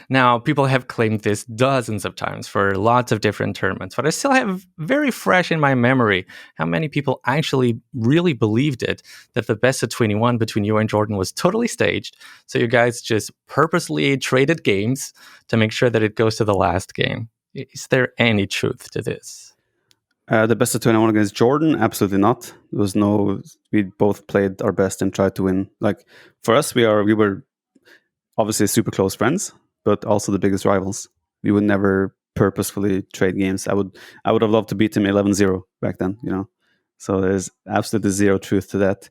Now, people have claimed this dozens of times for lots of different tournaments, but I still have very fresh in my memory how many people actually really believed it, that the best of 21 between you and Jordan was totally staged. So you guys just purposely traded games to make sure that it goes to the last game. Is there any truth to this? The best of 21 against Jordan? Absolutely not. There was no. We both played our best and tried to win. Like, for us, we were obviously super close friends, but also the biggest rivals. We would never purposefully trade games. I would have loved to beat him 11-0 back then, So there's absolutely zero truth to that.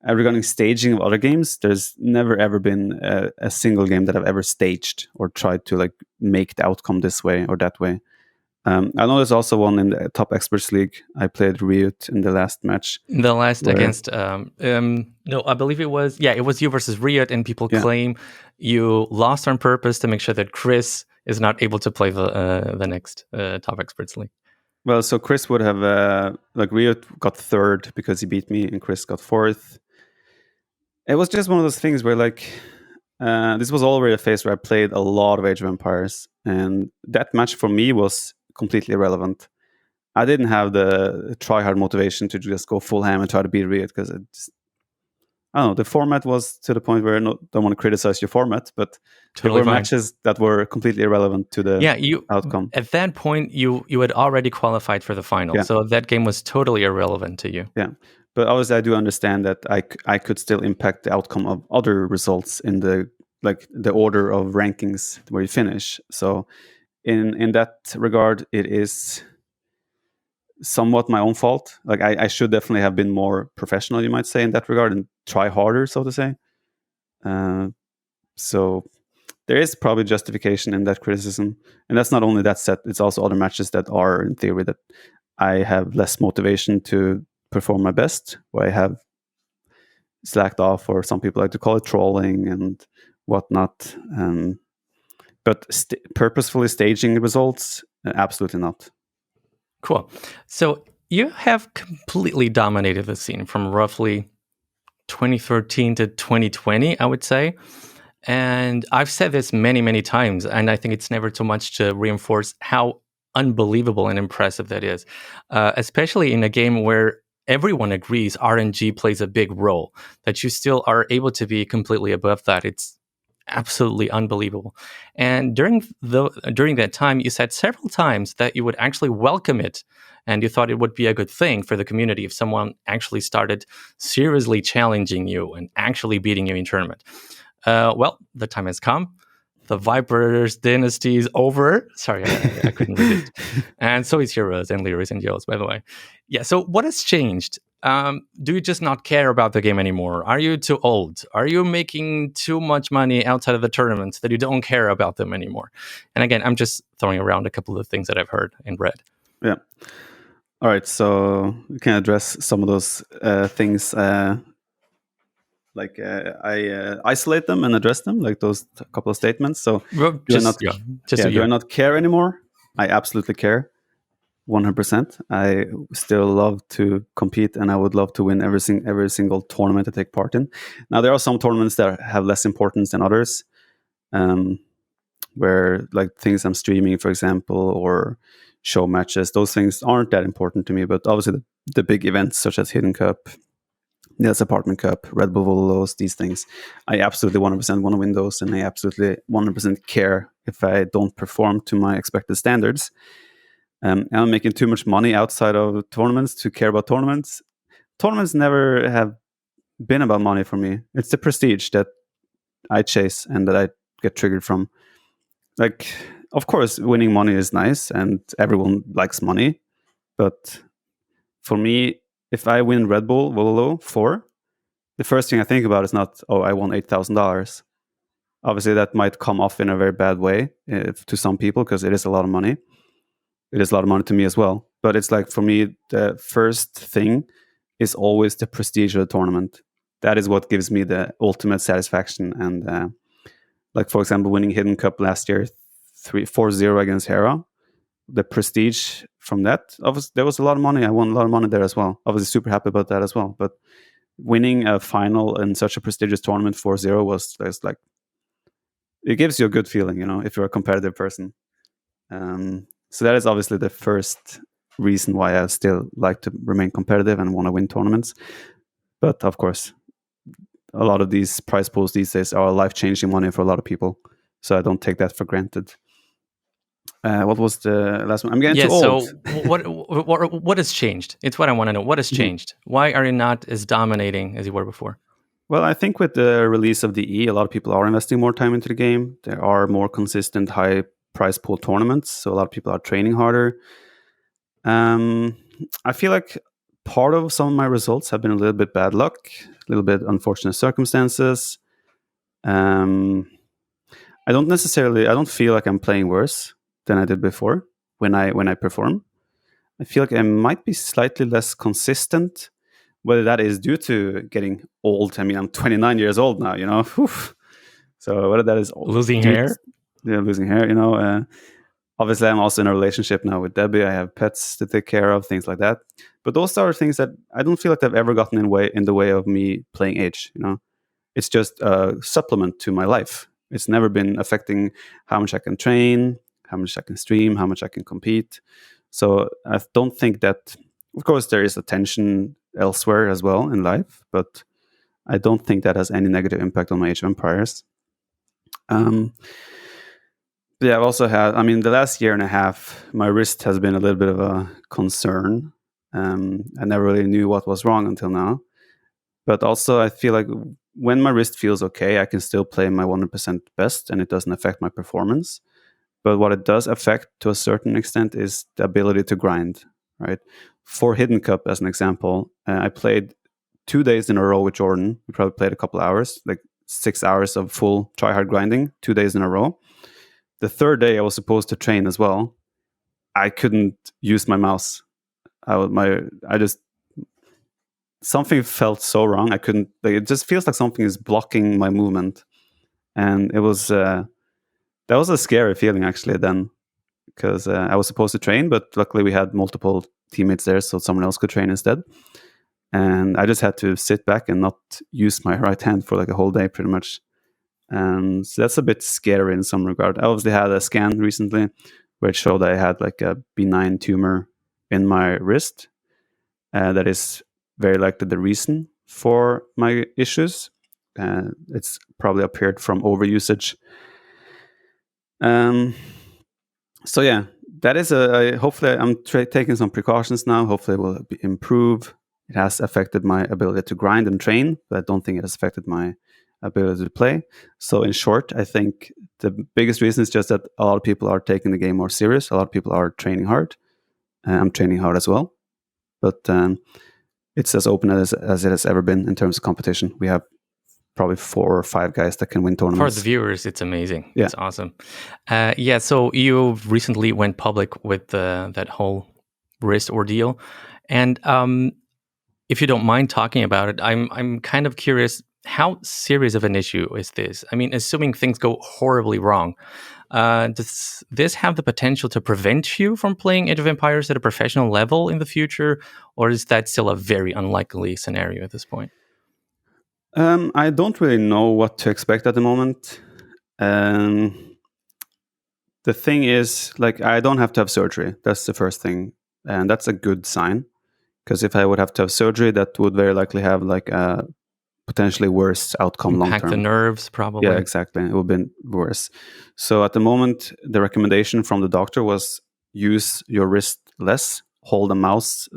Regarding staging of other games, there's never ever been a single game that I've ever staged or tried to like make the outcome this way or that way. I know there's also one in the Top Experts League. I played Ryut in the last match. The last against no, I believe it was you versus Ryut, and people claim you lost on purpose to make sure that Chris is not able to play the next Top Experts League. Well, so Chris would have Ryut got third because he beat me, and Chris got fourth. It was just one of those things where this was already a phase where I played a lot of Age of Empires, and that match for me was completely irrelevant. I didn't have the try-hard motivation to just go full ham and try to beat Ryut because I don't know, the format was to the point where I don't want to criticize your format, but totally there were matches that were completely irrelevant to the outcome. At that point, you had already qualified for the final, so that game was totally irrelevant to you. Yeah, but obviously I do understand that I could still impact the outcome of other results in the order of rankings where you finish. So in that regard, it is somewhat my own fault. Like I should definitely have been more professional, you might say, in that regard, and try harder, so to say. So there is probably justification in that criticism, and that's not only that set; it's also other matches that are, in theory, that I have less motivation to perform my best, where I have slacked off, or some people like to call it trolling and whatnot. But purposefully staging the results, absolutely not. Cool. So you have completely dominated the scene from roughly 2013 to 2020, I would say. And I've said this many, many times, and I think it's never too much to reinforce how unbelievable and impressive that is, especially in a game where everyone agrees RNG plays a big role, that you still are able to be completely above that. It's absolutely unbelievable. And during that time, you said several times that you would actually welcome it, and you thought it would be a good thing for the community if someone actually started seriously challenging you and actually beating you in tournament. Well, the time has come. The Viper's dynasty is over. Sorry, I couldn't resist. And so is Heroes and Lyris and Yos, by the way. Yeah, so what has changed? Do you just not care about the game anymore? Are you too old? Are you making too much money outside of the tournaments that you don't care about them anymore? And again, I'm just throwing around a couple of things that I've heard and read. Yeah. All right, so we can address some of those things. I isolate them and address them, like those couple of statements. So do I not care anymore? I absolutely care, 100%. I still love to compete, and I would love to win every single tournament I take part in. Now, there are some tournaments that have less importance than others, where like things I'm streaming, for example, or show matches, those things aren't that important to me. But obviously the big events such as Hidden Cup, Yes, Apartment Cup, Redbull Wololos, these things, I absolutely 100% want to win those, and I absolutely 100% care if I don't perform to my expected standards. I'm making too much money outside of tournaments to care about tournaments. Tournaments never have been about money for me. It's the prestige that I chase and that I get triggered from. Like, of course, winning money is nice, and everyone likes money, but for me, if I win Redbull Wololo 4, the first thing I think about is not, oh, I won $8,000. Obviously, that might come off in a very bad way to some people because it is a lot of money. It is a lot of money to me as well. But it's like, for me, the first thing is always the prestige of the tournament. That is what gives me the ultimate satisfaction. And like, for example, winning Hidden Cup last year, 4-0 against Hera, the prestige from that, obviously there was a lot of money. I won a lot of money there as well. Obviously super happy about that as well. But winning a final in such a prestigious tournament 4-0 was like, it gives you a good feeling, if you're a competitive person. So that is obviously the first reason why I still like to remain competitive and want to win tournaments. But of course, a lot of these prize pools these days are life-changing money for a lot of people. So I don't take that for granted. What was the last one? I'm getting too old. So what has changed? It's what I want to know. What has changed? Why are you not as dominating as you were before? Well, I think with the release of the E, a lot of people are investing more time into the game. There are more consistent, high prize pool tournaments, so a lot of people are training harder. I feel like part of some of my results have been a little bit bad luck, a little bit unfortunate circumstances. I don't feel like I'm playing worse than I did before when I perform. I feel like I might be slightly less consistent. Whether that is due to getting old. I mean, I'm 29 years old now, you know. So whether that is losing hair, losing hair, you know. Obviously, I'm also in a relationship now with Debbie. I have pets to take care of, things like that. But those are things that I don't feel like they've ever gotten in the way of me playing Age. You know, it's just a supplement to my life. It's never been affecting how much I can train, how much I can stream, how much I can compete. So I don't think that. Of course, there is a tension elsewhere as well in life, but I don't think that has any negative impact on my Age of Empires. Yeah, I've also had, I mean, the last year and a half, my wrist has been a little bit of a concern. I never really knew what was wrong until now. But also, I feel like when my wrist feels okay, I can still play my 100% best and it doesn't affect my performance. But what it does affect to a certain extent is the ability to grind, right? For Hidden Cup, as an example, I played 2 days in a row with Jordan. We probably played a couple hours, like 6 hours of full try-hard grinding, 2 days in a row. The third day I was supposed to train as well. I couldn't use my mouse. Something felt so wrong. I couldn't. Like, it just feels like something is blocking my movement, and it was that was a scary feeling actually. Then, because I was supposed to train, but luckily we had multiple teammates there, so someone else could train instead. And I just had to sit back and not use my right hand for like a whole day, pretty much. So that's a bit scary in some regard. I obviously had a scan recently where it showed I had like a benign tumor in my wrist. That is very likely the reason for my issues. It's probably appeared from overusage. So yeah, that is hopefully I'm taking some precautions now. Hopefully it will improve. It has affected my ability to grind and train, but I don't think it has affected my ability to play. So in short, I think the biggest reason is just that a lot of people are taking the game more serious. A lot of people are training hard. I'm training hard as well, but it's as open as it has ever been in terms of competition. We have probably 4 or 5 guys that can win tournaments. For the viewers, it's amazing. Yeah. It's awesome. Yeah, so you recently went public with that whole wrist ordeal, and if you don't mind talking about it, I'm kind of curious. How serious of an issue is this? I mean, assuming things go horribly wrong, does this have the potential to prevent you from playing Age of Empires at a professional level in the future, or is that still a very unlikely scenario at this point? I don't really know what to expect at the moment. The thing is, like, I don't have to have surgery. That's the first thing, and that's a good sign. Because if I would have to have surgery, that would very likely have like a potentially worse outcome long term. Impact the nerves, probably. Yeah, exactly. It would have been worse. So at the moment, the recommendation from the doctor was use your wrist less, hold a mouse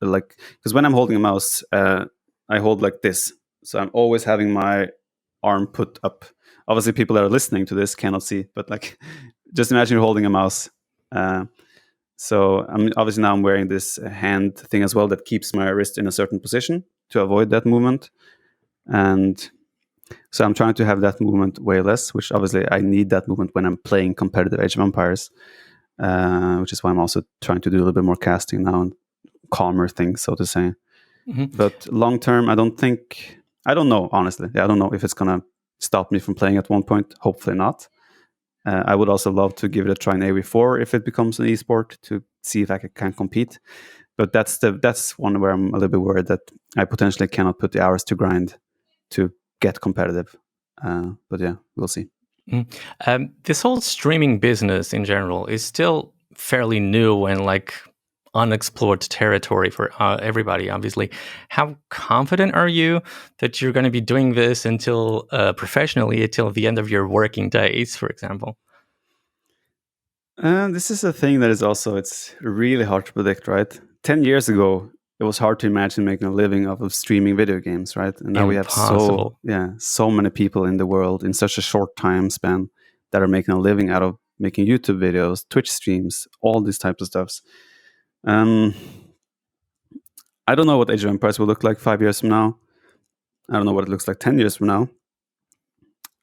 like, because when I'm holding a mouse, I hold like this. So I'm always having my arm put up. Obviously, people that are listening to this cannot see, but like, just imagine you're holding a mouse. So I'm wearing this hand thing as well that keeps my wrist in a certain position to avoid that movement. And so I'm trying to have that movement way less, which obviously I need that movement when I'm playing competitive Age of Empires, which is why I'm also trying to do a little bit more casting now and calmer things, so to say. Mm-hmm. But long term, I don't know, honestly. I don't know if it's going to stop me from playing at one point. Hopefully not. I would also love to give it a try in AoE4 if it becomes an esport to see if I can compete. But that's one where I'm a little bit worried that I potentially cannot put the hours to grind to get competitive. But yeah, we'll see. This whole streaming business in general is still fairly new and like unexplored territory for everybody, obviously. How confident are you that you're going to be doing this until professionally until the end of your working days, for example? This is a thing that is also, it's really hard to predict, right? 10 years ago, it was hard to imagine making a living off of streaming video games, right? And now Impossible. we have so many people in the world in such a short time span that are making a living out of making YouTube videos, Twitch streams, all these types of stuffs. I don't know what Age of Empires will look like 5 years from now. I don't know what it looks like 10 years from now.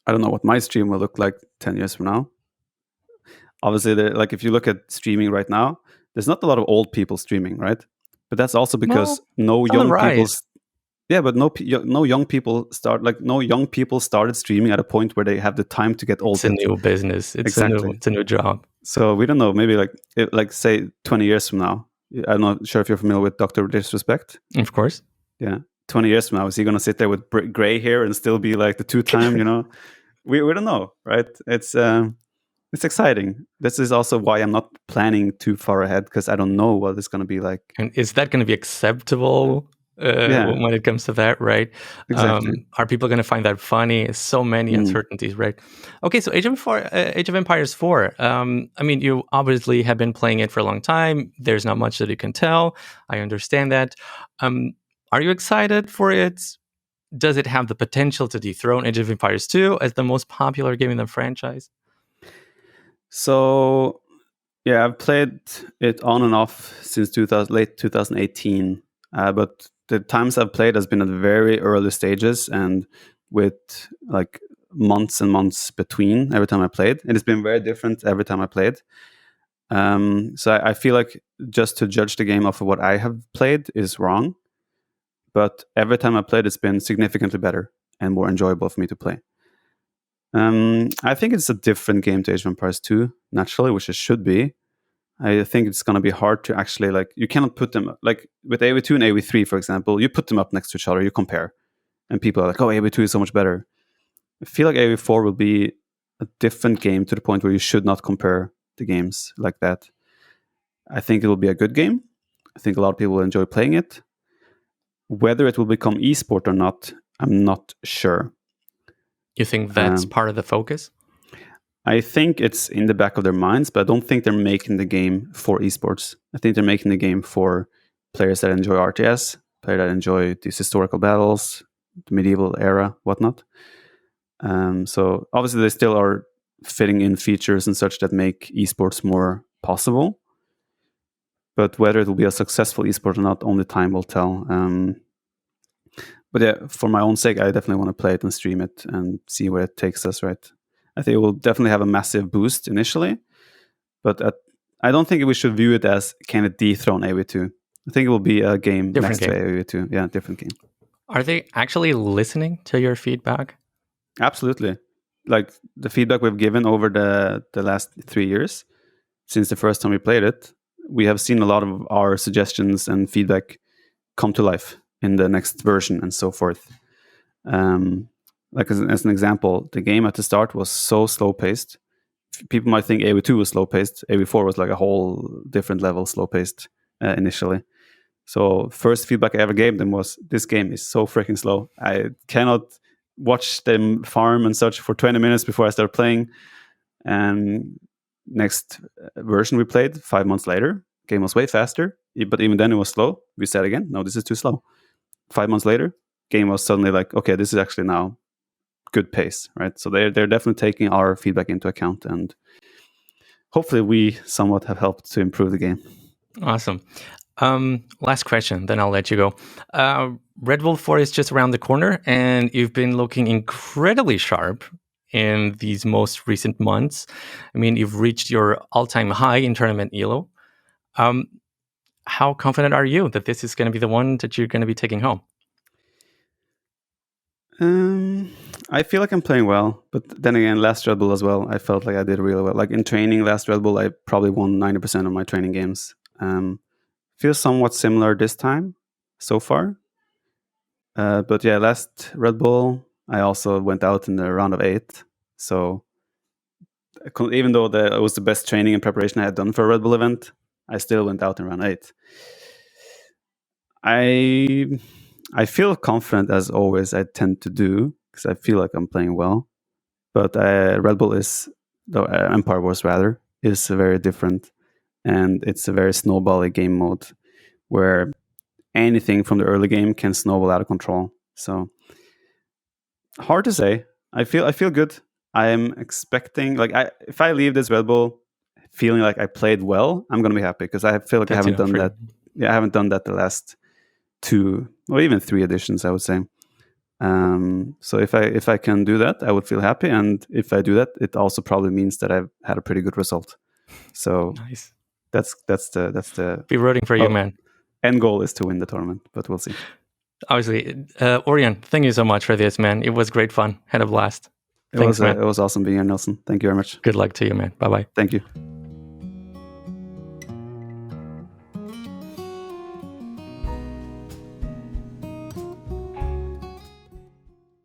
I don't know what my stream will look like 10 years from now. Obviously, like if you look at streaming right now, there's not a lot of old people streaming, right? But that's also because no young people. Yeah, but no young people started streaming at a point where they have the time to get old. It's a new business. It's a new job. So we don't know. Maybe like say 20 years from now. I'm not sure if you're familiar with Dr. Disrespect. Of course. Yeah, 20 years from now, is he going to sit there with gray hair and still be like the two-time? We don't know, right? It's exciting. This is also why I'm not planning too far ahead, because I don't know what it's going to be like. And is that going to be acceptable when it comes to that, right? Exactly. Are people going to find that funny? So many uncertainties, right? Okay, so Age of Empires 4. I mean, you obviously have been playing it for a long time. There's not much that you can tell. I understand that. Are you excited for it? Does it have the potential to dethrone Age of Empires 2 as the most popular game in the franchise? So, yeah, I've played it on and off since late 2018. But the times I've played has been at very early stages and with like months and months between every time I played. And it's been very different every time I played. So I feel like just to judge the game off of what I have played is wrong. But every time I played, it's been significantly better and more enjoyable for me to play. I think it's a different game to Age of Empires 2, naturally, which it should be. I think it's going to be hard to actually, you cannot put them, like with AoE2 and AoE3, for example, you put them up next to each other, you compare. And people are like, oh, AoE2 is so much better. I feel like AoE4 will be a different game to the point where you should not compare the games like that. I think it will be a good game. I think a lot of people will enjoy playing it. Whether it will become esport or not, I'm not sure. You think that's part of the focus? I think it's in the back of their minds, but I don't think they're making the game for esports. I think they're making the game for players that enjoy RTS, players that enjoy these historical battles, the medieval era, whatnot. So obviously they still are fitting in features and such that make esports more possible. But whether it will be a successful esport or not, only time will tell. But yeah, for my own sake, I definitely want to play it and stream it and see where it takes us, right? I think it will definitely have a massive boost initially, but I don't think we should view it as can it dethrone AoE2. I think it will be a game next to AoE2. Yeah, different game. Are they actually listening to your feedback? Absolutely. Like the feedback we've given over the last 3 years, since the first time we played it, we have seen a lot of our suggestions and feedback come to life in the next version and so forth. Like as an example, the game at the start was so slow paced. People might think AoE2 was slow paced. AoE4 was like a whole different level slow paced initially. So first feedback I ever gave them was, this game is so freaking slow. I cannot watch them farm and such for 20 minutes before I start playing. And next version we played 5 months later, game was way faster, but even then it was slow. We said again, no, this is too slow. 5 months later, game was suddenly like, okay, this is actually now good pace, right? So they're definitely taking our feedback into account, and hopefully we somewhat have helped to improve the game. Awesome. Last question, then I'll let you go. Redbull 4 is just around the corner, and you've been looking incredibly sharp in these most recent months. I mean, you've reached your all-time high in tournament elo. How confident are you that this is going to be the one that you're going to be taking home? I feel like I'm playing well, but then again, last Red Bull as well, I felt like I did really well. Like in training, last Red Bull, I probably won 90% of my training games. Feels somewhat similar this time so far. But yeah, last Red Bull, I also went out in the round of 8. So even though it was the best training and preparation I had done for a Red Bull event, I still went out in round 8. I feel confident as always. I tend to do because I feel like I'm playing well. But Red Bull Empire Wars rather is very different, and it's a very snowbally game mode where anything from the early game can snowball out of control. So hard to say. I feel good. I'm expecting, like, if I leave this Red Bull feeling like I played well, I'm gonna be happy, because I feel like I haven't done that. Yeah, I haven't done that the last 2 or even 3 editions, I would say. So if I can do that, I would feel happy, and if I do that, it also probably means that I've had a pretty good result. So nice. That's the Be rooting for you, man. End goal is to win the tournament, but we'll see. Obviously, Orion, thank you so much for this, man. It was great fun. Had a blast. Thanks, man. It was awesome being here, Nelson. Thank you very much. Good luck to you, man. Bye-bye. Thank you.